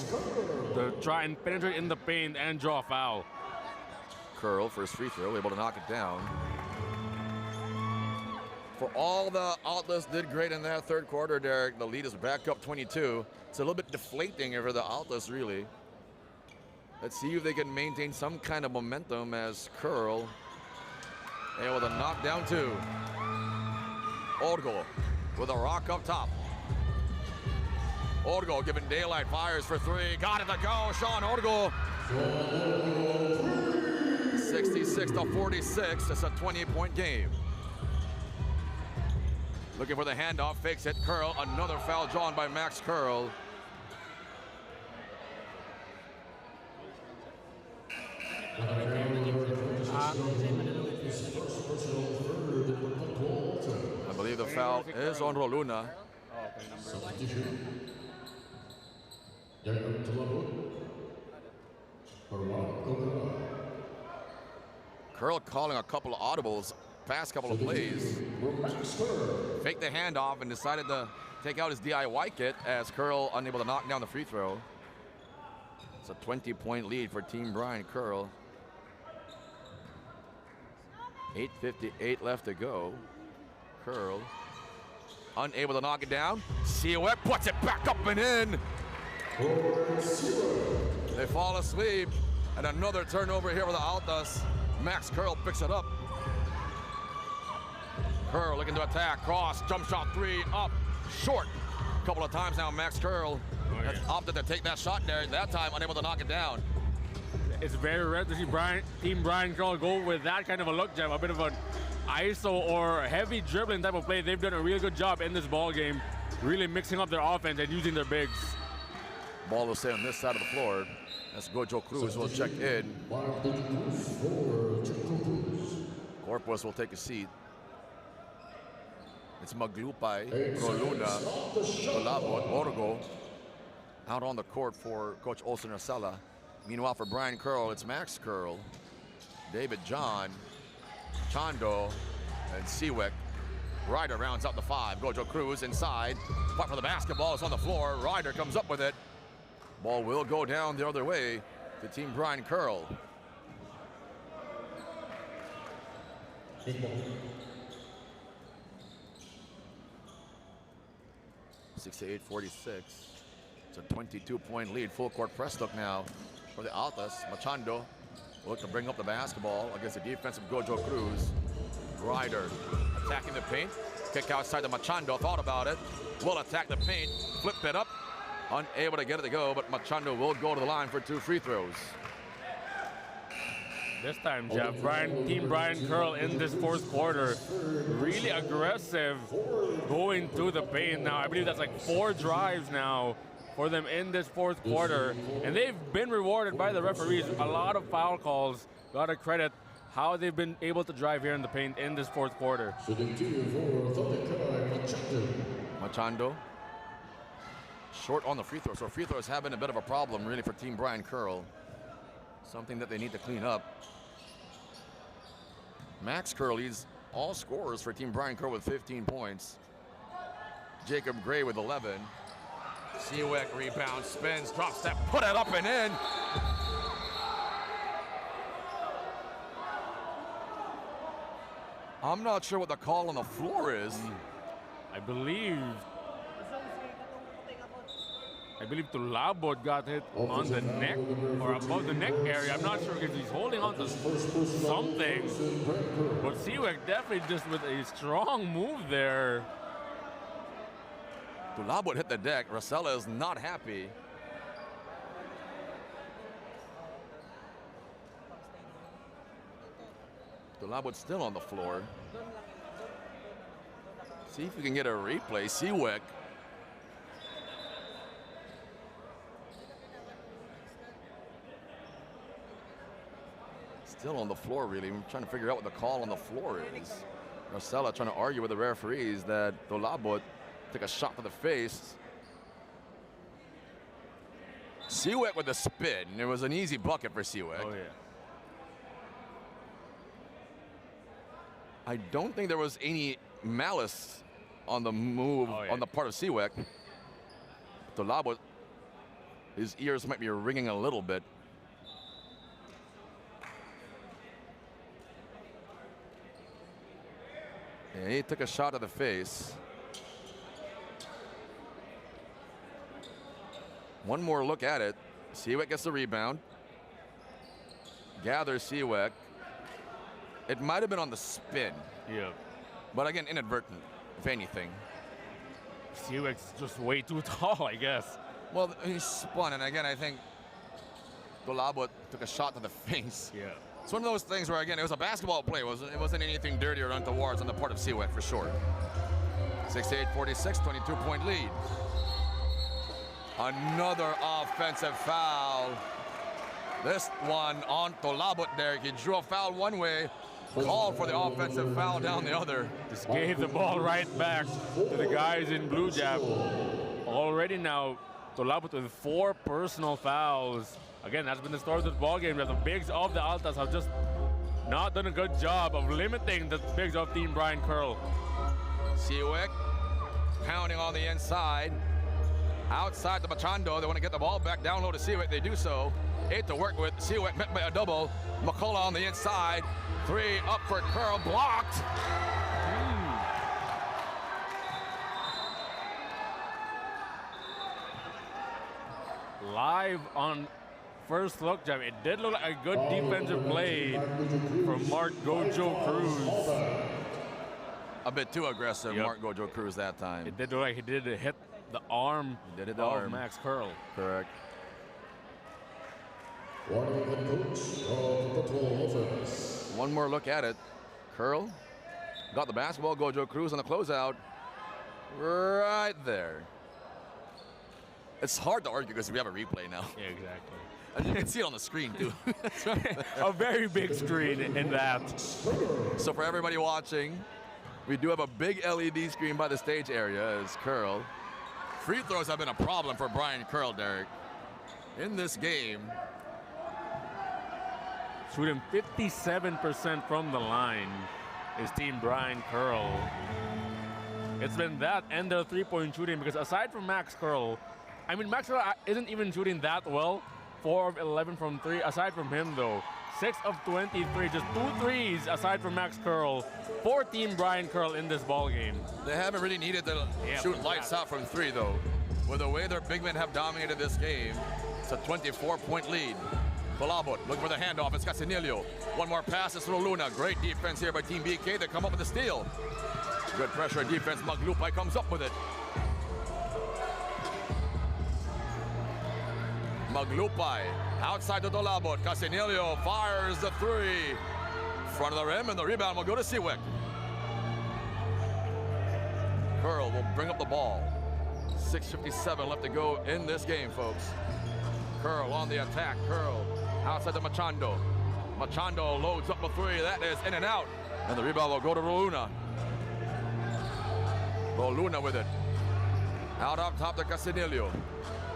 to try and penetrate in the paint and draw a foul. Curl for his free throw, able to knock it down. For all the Altas did great in that third quarter, Derek. The lead is back up 22. It's a little bit deflating for the Altas, really. Let's see if they can maintain some kind of momentum as Curl able to knock down 2. Orgo with a rock up top. Orgo giving daylight, fires for 3. Got it to go, Sean Orgo. 66-46. It's a 20-point game. Looking for the handoff, fakes it. Curl, another foul drawn by Max Curl. I believe the foul is on Roluna. Curl calling a couple of audibles, past couple of plays. Faked the handoff and decided to take out his DIY kit as Curl unable to knock down the free throw. It's a 20-point lead for Team Brian Curl. 8:58 left to go. Curl unable to knock it down. Seawick puts it back up and in. They fall asleep. And another turnover here for the Altas. Max Curl picks it up. Curl looking to attack. Cross, jump shot 3, up, short. A couple of times now, Max Curl has opted to take that shot there. That time, unable to knock it down. It's very rare to see Team Brian Curl go with that kind of a look, Jeff. A bit of an ISO or heavy dribbling type of play. They've done a really good job in this ball game, really mixing up their offense and using their bigs. Ball will stay on this side of the floor. As Gojo Cruz will check in. Corpus will take a seat. It's Maglupay, Roluna, Colabot, Orgo out on the court for Coach Olsen Arcela. Meanwhile, for Brian Curl, it's Max Curl, David John, Chando, and Seawick. Ryder rounds out the 5. Gojo Cruz inside. Fight for the basketball. It's on the floor. Ryder comes up with it. Ball will go down the other way to Team Brian Curl. 68-46. It's a 22-point lead. Full court press look now for the Altas. Machando will look to bring up the basketball against the defensive Gojo Cruz. Ryder attacking the paint. Kick outside to Machando. Thought about it. Will attack the paint. Flip it up. Unable to get it to go, but Machando will go to the line for 2 free throws. This time, Jeff, Team Brian Curl in this fourth quarter, really aggressive going to the paint now. I believe that's like 4 drives now for them in this fourth quarter. And they've been rewarded by the referees. A lot of foul calls. A lot of credit how they've been able to drive here in the paint in this fourth quarter. Machado short on the free throw. So free throws have been a bit of a problem really for Team Brian Curl. Something that they need to clean up. Max Curl leads all scorers for Team Brian Curl with 15 points. Jacob Gray with 11. Siwek rebounds, spins, drop step, put it up and in. I'm not sure what the call on the floor is. I believe Tulabot got hit on the neck or above the neck area. I'm not sure if he's holding on to something. But Siwek definitely just with a strong move there. Tulabot hit the deck. Rosella is not happy. Tulabot still on the floor. See if we can get a replay. Siwek. Still on the floor, really. We're trying to figure out what the call on the floor is. Rosella trying to argue with the referees that Tulabot took a shot to the face. Siwek with the spin. It was an easy bucket for Siwek. Oh, yeah. I don't think there was any malice on the move on the part of Siwek. Tulabot, his ears might be ringing a little bit. Yeah, he took a shot to the face. One more look at it. Siwek gets the rebound. Gathers Siwek. It might have been on the spin. Yeah. But again, inadvertent, if anything. Siwek's just way too tall, I guess. Well, he spun, and again, I think Tulabot took a shot to the face. Yeah. It's one of those things where, again, it was a basketball play. It wasn't anything dirty or untowards on the part of Siwek, for sure. 68-46, 22-point lead. Another offensive foul. This one on Tulabot there. He drew a foul one way, called for the offensive foul down the other. Just gave the ball right back to the guys in blue, Jab. Already now, Tulabot with 4 personal fouls. Again, that's been the story of this ball game. That the bigs of the Altas have just not done a good job of limiting the bigs of Team Brian Curl. Siwek pounding on the inside. Outside the Machado, they want to get the ball back down low to Siwek. They do so. 8 to work with. Siwek met by a double. McCullough on the inside. 3 up for Curl, blocked. Live on first look, Jam, it did look like a good defensive play from Mark Gojo Cruz. A bit too aggressive, Mark Gojo Cruz that time. It did look like he did hit the arm of Max Curl. Correct. One more look at it. Curl got the basketball. Gojo Cruz on the closeout. Right there. It's hard to argue because we have a replay now. Yeah, exactly. And you can see it on the screen, too. A very big screen in that. So for everybody watching, we do have a big LED screen by the stage area as Curl. Free throws have been a problem for Brian Curl, Derek. In this game, shooting 57% from the line is Team Brian Curl. It's been that and their three-point shooting, because aside from Max Curl, I mean, Max Curl isn't even shooting that well. 4 of 11 from 3. Aside from him, though, 6 of 23. Just 2 threes aside from Max Curl for Team Brian Curl in this ball game. They haven't really needed to shoot lights out from 3, though. With the way their big men have dominated this game, it's a 24-point lead. Tulabot looking for the handoff. It's Casinillo. One more pass. It's through Luna. Great defense here by Team BK. They come up with the steal. Good pressure defense. Maglupay comes up with it. Maglupay outside the Dolabot. Casinilio fires the three. Front of the rim, and the rebound will go to Siwek. Curl will bring up the ball. 6:57 left to go in this game, folks. Curl on the attack. Curl outside the Machando. Machando loads up a three. That is in and out. And the rebound will go to Roluna. Roluna with it. Out up top to Casinilio.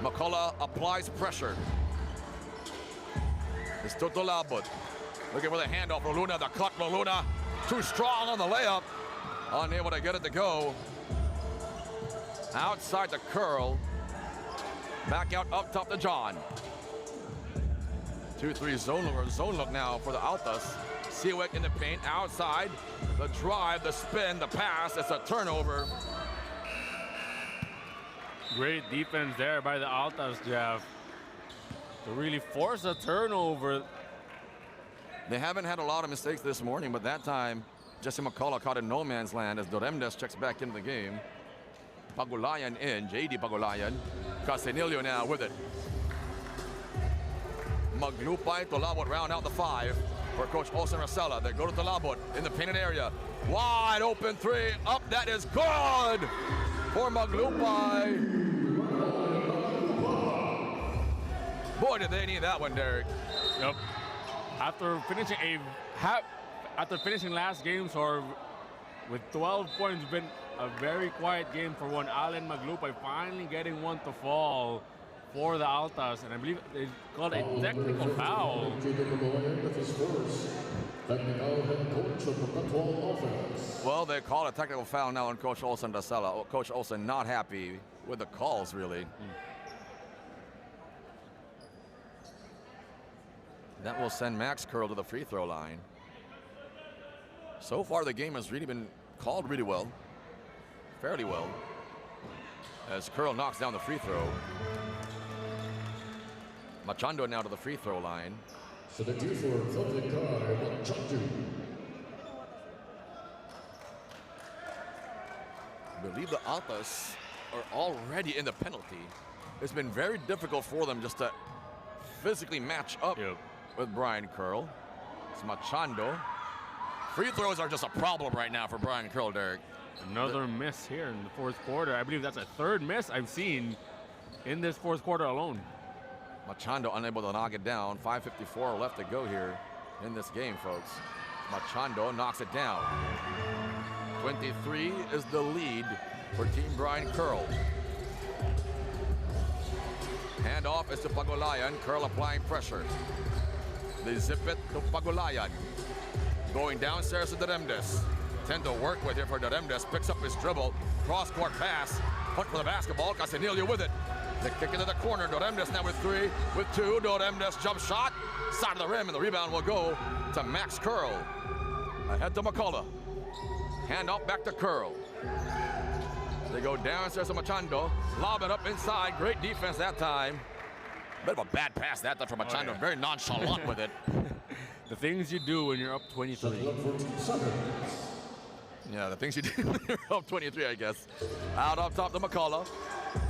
McCullough applies pressure. It's to Dolabot. Looking for the handoff. Roluna, the cut. Roluna too strong on the layup. Unable to get it to go. Outside the Curl. Back out up top to John. 2-3 zone look now for the Altas. Siwek in the paint, outside. The drive, the spin, the pass. It's a turnover. Great defense there by the Altas, Jeff, to really force a turnover. They haven't had a lot of mistakes this morning, but that time, Jesse McCullough caught in no man's land as Doremdes checks back into the game. Pagulayan in, JD Pagulayan. Casinilio now with it. Maglupay, Tolabot round out the five for Coach Olsen Rosella. They go to Tolabot in the painted area. Wide open three, up, that is good for Maglupay. Boy, did they need that one, Derek. Yep. After finishing last game, so with 12 points, been a very quiet game for one. Allen Maglupay finally getting one to fall for the Altas, and I believe they called a technical foul. Well, they call a technical foul now on Coach Olsen Rosella. Coach Olsen not happy with the calls, really. That will send Max Curl to the free throw line. So far, the game has really been called really well, fairly well, as Curl knocks down the free throw. Machando now to the free throw line. So the due for Machando. I believe the Altas are already in the penalty. It's been very difficult for them just to physically match up with Brian Curl. It's Machando. Free throws are just a problem right now for Brian Curl, Derek. Another miss here in the fourth quarter. I believe that's a third miss I've seen in this fourth quarter alone. Machando unable to knock it down. 5:54 left to go here in this game, folks. Machando knocks it down. 23 is the lead for Team Brian Curl. Handoff is to Pagulayan. Curl applying pressure. They zip it to Pagulayan. Going downstairs to Doremdes. Tend to work with here for Doremdes. Picks up his dribble. Cross-court pass. Hunt for the basketball. Casinilio with it. They kick into the corner. Doremdes now with three. With two. Doremdes jump shot. Side of the rim, and the rebound will go to Max Curl. Ahead to McCullough. Handoff back to Curl. They go downstairs to Machando. Lob it up inside. Great defense that time. Bit of a bad pass that time from Machando. yeah. Very nonchalant with it. The things you do when you're up 23. Yeah, the things you do when you're up 23, I guess. Out up top to McCullough.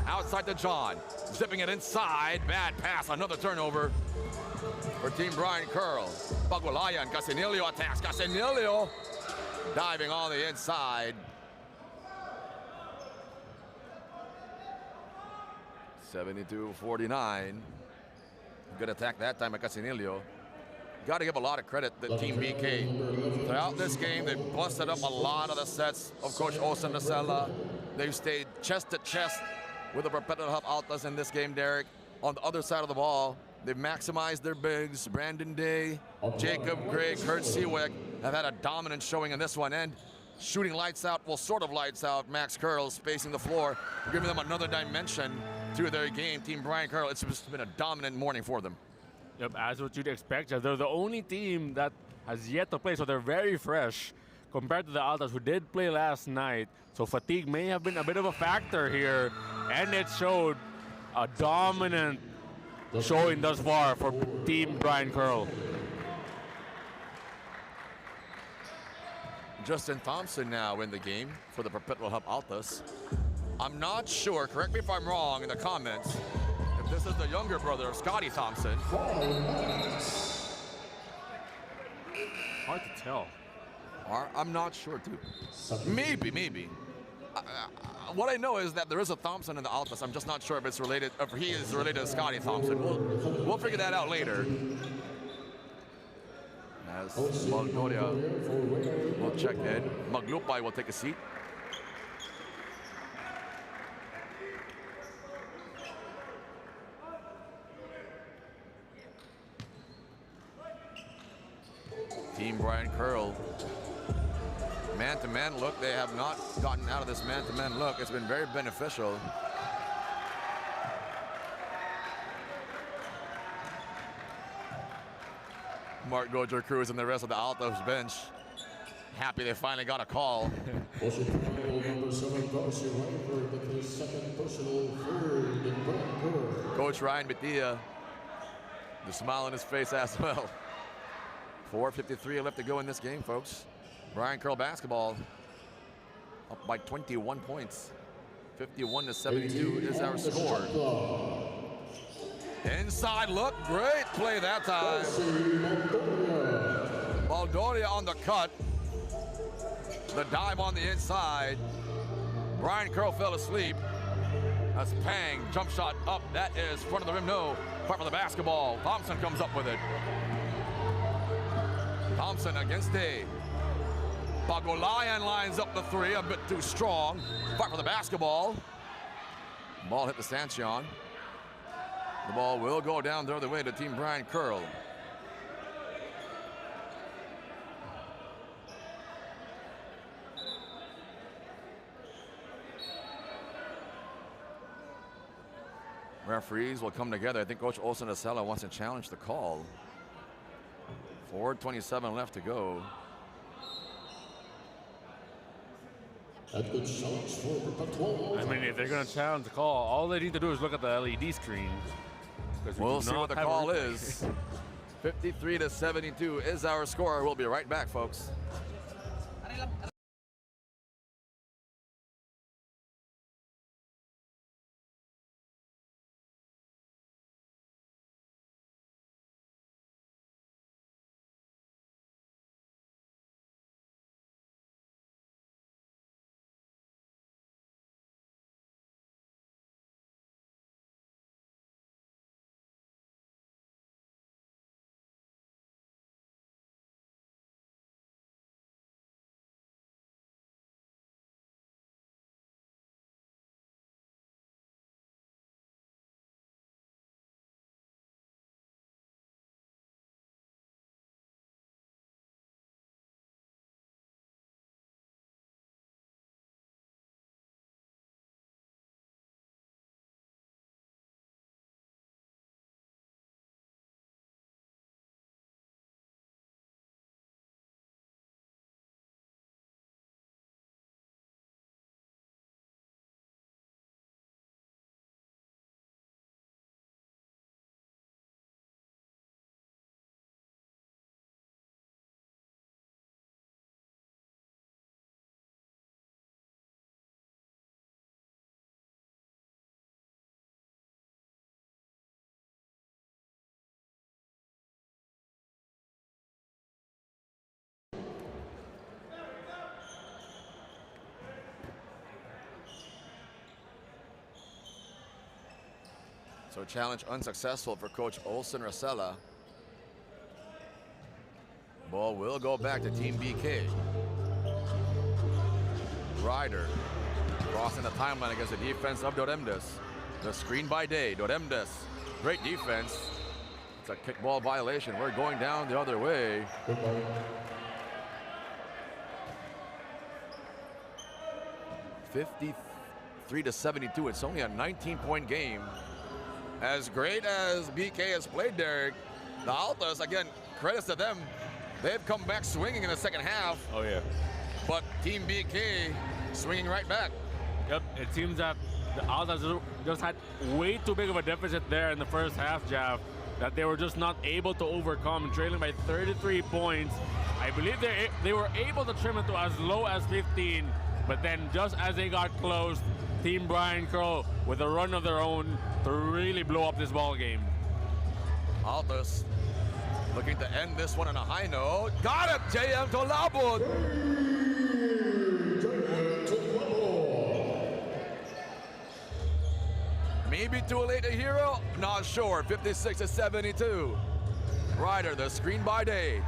Outside to John. Zipping it inside. Bad pass. Another turnover for Team Brian Curl. Pagulayan. Casinilio attacks. Casinilio diving on the inside. 72-49. Good attack that time at Casinilio. Got to give a lot of credit to Team BK. Throughout this game, they busted up a lot of the sets of Coach Olsen Rosella. They've stayed chest to chest with the Perpetual Hub Altas in this game, Derek. On the other side of the ball, they've maximized their bigs. Brandon Day, Jacob Gray, Kurt Siwek have had a dominant showing in this one. And shooting lights out, well, sort of lights out. Max Curl spacing the floor, giving them another dimension to their game. Team Brian Curl, it's just been a dominant morning for them. Yep, as what you'd expect. They're the only team that has yet to play, so they're very fresh compared to the Altas who did play last night. So fatigue may have been a bit of a factor here, and it showed a dominant showing thus far for Team Brian Curl. Justin Thompson now in the game for the Perpetual Hub Altas. I'm not sure, correct me if I'm wrong in the comments, if This is the younger brother of Scotty Thompson. Hard to tell. I'm not sure, too. Maybe. What I know is that there is a Thompson in the Altas. I'm just not sure if it's related, if he is related to Scotty Thompson. We'll figure that out later. As Magnolia will check in. Maglupay will take a seat. Team Brian Curl. Man-to-man look. They have not gotten out of this man-to-man look. It's been very beneficial. Mark Gojer Cruz and the rest of the Altos bench happy they finally got a call. Coach Ryan Batia, the smile on his face as well. 4:53 left to go in this game, folks. Brian Curl basketball up by 21 points. 51-72 is our score. Inside look, great play that time. Baldoria on the cut. The dive on the inside. Brian Curl fell asleep. That's Pang, jump shot up. That is front of the rim, no. Part of the basketball. Thompson comes up with it. Thompson against Day. Bagolayan lines up the three, a bit too strong. Part for the basketball. Ball hit the stanchion. The ball will go down the other way to Team Brian Curl. Referees will come together. I think Coach Olsen Acela wants to challenge the call. 4:27 left to go. I mean, if they're going to challenge the call, all they need to do is look at the LED screen. We'll see what the call is. 53-72 is our score. We'll be right back, folks. So challenge unsuccessful for Coach Olsen Acela. Ball will go back to Team BK. Ryder crossing the timeline against the defense of Doremdes. The screen by Day. Doremdes, great defense. It's a kickball violation. We're going down the other way. $53-72. It's only a 19-point game. As great as BK has played, Derek, the Altas, again, credits to them. They've come back swinging in the second half. Oh, yeah. But Team BK swinging right back. Yep, it seems that the Altas just had way too big of a deficit there in the first half, Jav, that they were just not able to overcome, trailing by 33 points. I believe they were able to trim it to as low as 15, but then just as they got close, Team Brian Curl with a run of their own to really blow up this ball game. Altus looking to end this one on a high note. Got it, JM Tolabud. Maybe too late a hero? Not sure. 56-72. Ryder, the screen by Day.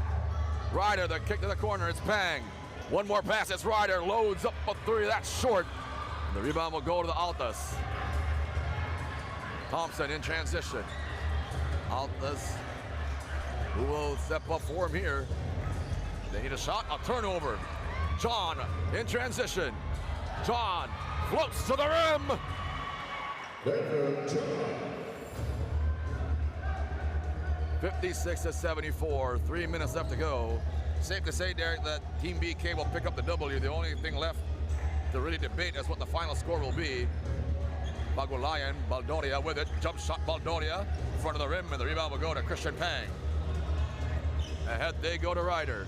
Ryder, the kick to the corner. It's Pang. One more pass. It's Ryder. Loads up a three. That's short. The rebound will go to the Altus. Thompson in transition. Altus, who will step up for him here. They need a shot. A turnover. John in transition. John floats to the rim. 56-74, 3 minutes left to go. Safe to say, Derek, that Team BK will pick up the W. The only thing left to really debate is what the final score will be. Bagulayan, Baldoria with it. Jump shot, Baldoria in front of the rim, and the rebound will go to Christian Pang. Ahead they go to Ryder.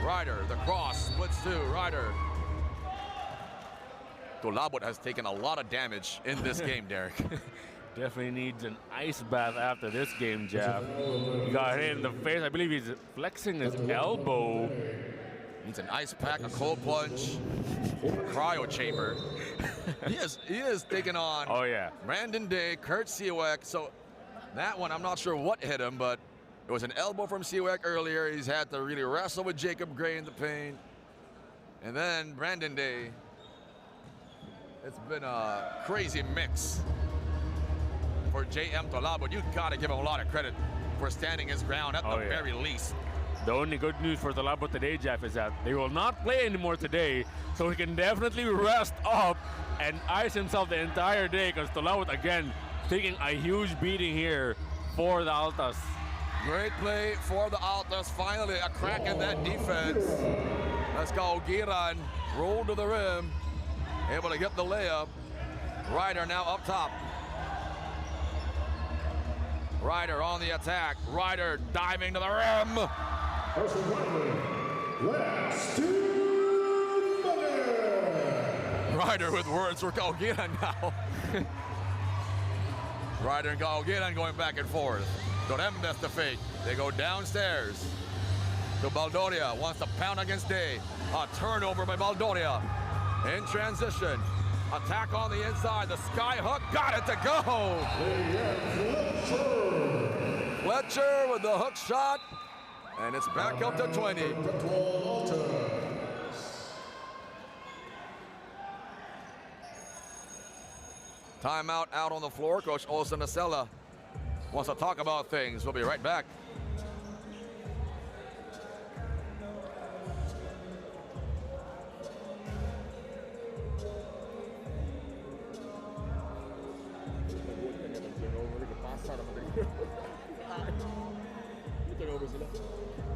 Ryder, the cross, splits two. Ryder. Tolabut has taken a lot of damage in this game, Derek. Definitely needs an ice bath after this game, Jab. He got hit in the face. I believe he's flexing his elbow. Needs an ice pack, a cold plunge, a cryo chamber. he is taking on Brandon Day, Kurt Siwek. So that one, I'm not sure what hit him, but it was an elbow from Siwek earlier. He's had to really wrestle with Jacob Gray in the paint. And then Brandon Day. It's been a crazy mix for JM Tolabut. You gotta give him a lot of credit for standing his ground at the very least. The only good news for Tolabut today, Jeff, is that they will not play anymore today, so he can definitely rest up and ice himself the entire day, because Tolabut, again, taking a huge beating here for the Altas. Great play for the Altas. Finally, a crack in that defense. Let's go, Giran. Roll to the rim. Able to get the layup. Ryder now up top. Ryder on the attack. Ryder diving to the rim. Ryder with words for Galgiran now. Ryder and Galgiran going back and forth. Doremdes to fake. They go downstairs. To Baldoria. Wants to pound against Day. A turnover by Baldoria. In transition, attack on the inside, the sky hook, got it to go! Fletcher with the hook shot, and it's back up to 20. Timeout out on the floor. Coach Olsen Acela wants to talk about things. We'll be right back.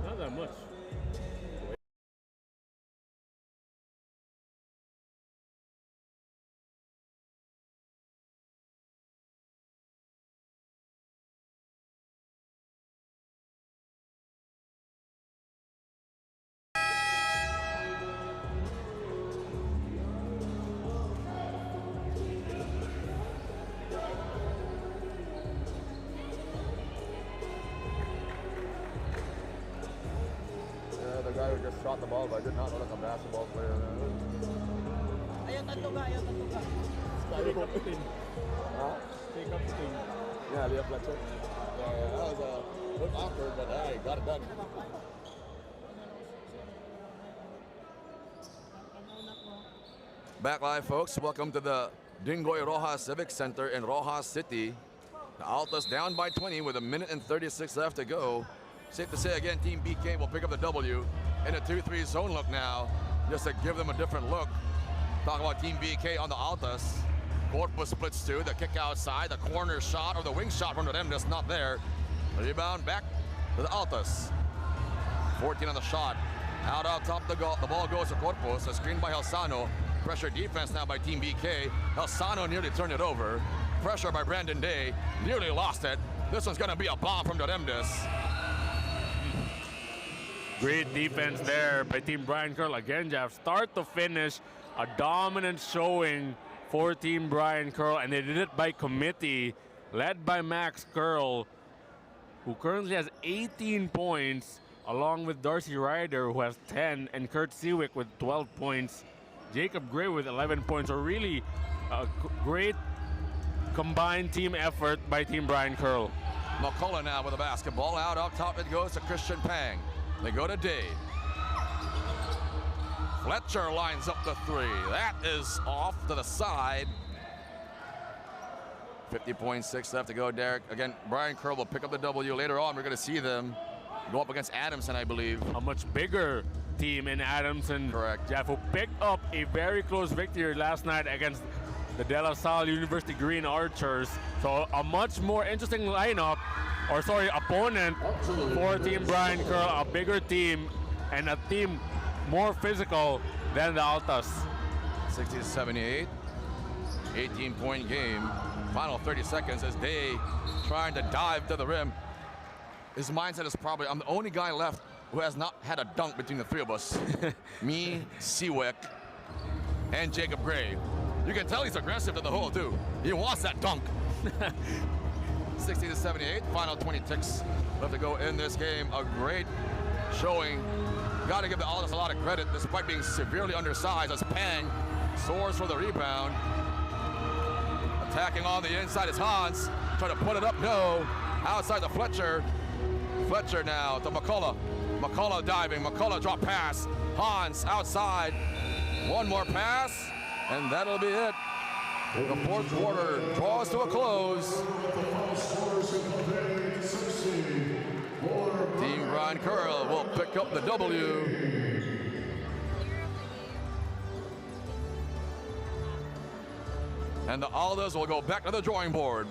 Not that much. The guy who just shot the ball, but I did not look like a basketball player. Ayaw tatlo ka. Take up the thing. Yeah, Leah Fletcher. That was a bit awkward, but hey, got it done. Back live, folks. Welcome to the Dingoy Rojas Civic Center in Rojas City. The Altas down by 20 with 1 minute and 36 left to go. Safe to say again, Team BK will pick up the W in a 2-3 zone look now, just to give them a different look. Talk about Team BK on the Altas. Corpus splits two, the kick outside, the corner shot or the wing shot from them just not there. The rebound back to the Altas. 14 on the shot. Out on top, the ball goes to Corpus, a screen by Helsano. Pressure defense now by Team BK. Helsano nearly turned it over. Pressure by Brandon Day, nearly lost it. This one's gonna be a bomb from Doremdes. Great defense there by Team Brian Curl. Again, Jeff, start to finish, a dominant showing for Team Brian Curl, and they did it by committee, led by Max Curl, who currently has 18 points, along with Darcy Ryder, who has 10, and Kurt Seawick with 12 points. Jacob Gray with 11 points. So really a great combined team effort by Team Brian Curl. McCullough now with the basketball. Out up top it goes to Christian Pang. They go to Day. Fletcher lines up the three. That is off to the side. 50.6 left to go, Derek. Again, Brian Curl will pick up the W. Later on, we're going to see them go up against Adamson, I believe. A much bigger team in Adamson. Correct. Jeff, who picked up a very close victory last night against the De La Salle University Green Archers. So a much more interesting lineup, opponent for Team Brian Curl. A bigger team and a team more physical than the Altas. 60-78. 18-point game. Final 30 seconds as Day trying to dive to the rim. His mindset is probably, I'm the only guy left who has not had a dunk between the three of us. Me, Seawick, and Jacob Gray. You can tell he's aggressive to the hole too. He wants that dunk. 60-78, final 20 ticks left to go in this game. A great showing. Got to give the Altas a lot of credit despite being severely undersized as Pang soars for the rebound. Attacking on the inside is Hans. Trying to put it up, no. Outside the Fletcher. Fletcher now to McCullough. McCullough diving, McCullough drop pass. Hans outside. One more pass, and that'll be it. The fourth quarter draws to a close. Team Brian Curl will pick up the W. And the Altas will go back to the drawing board.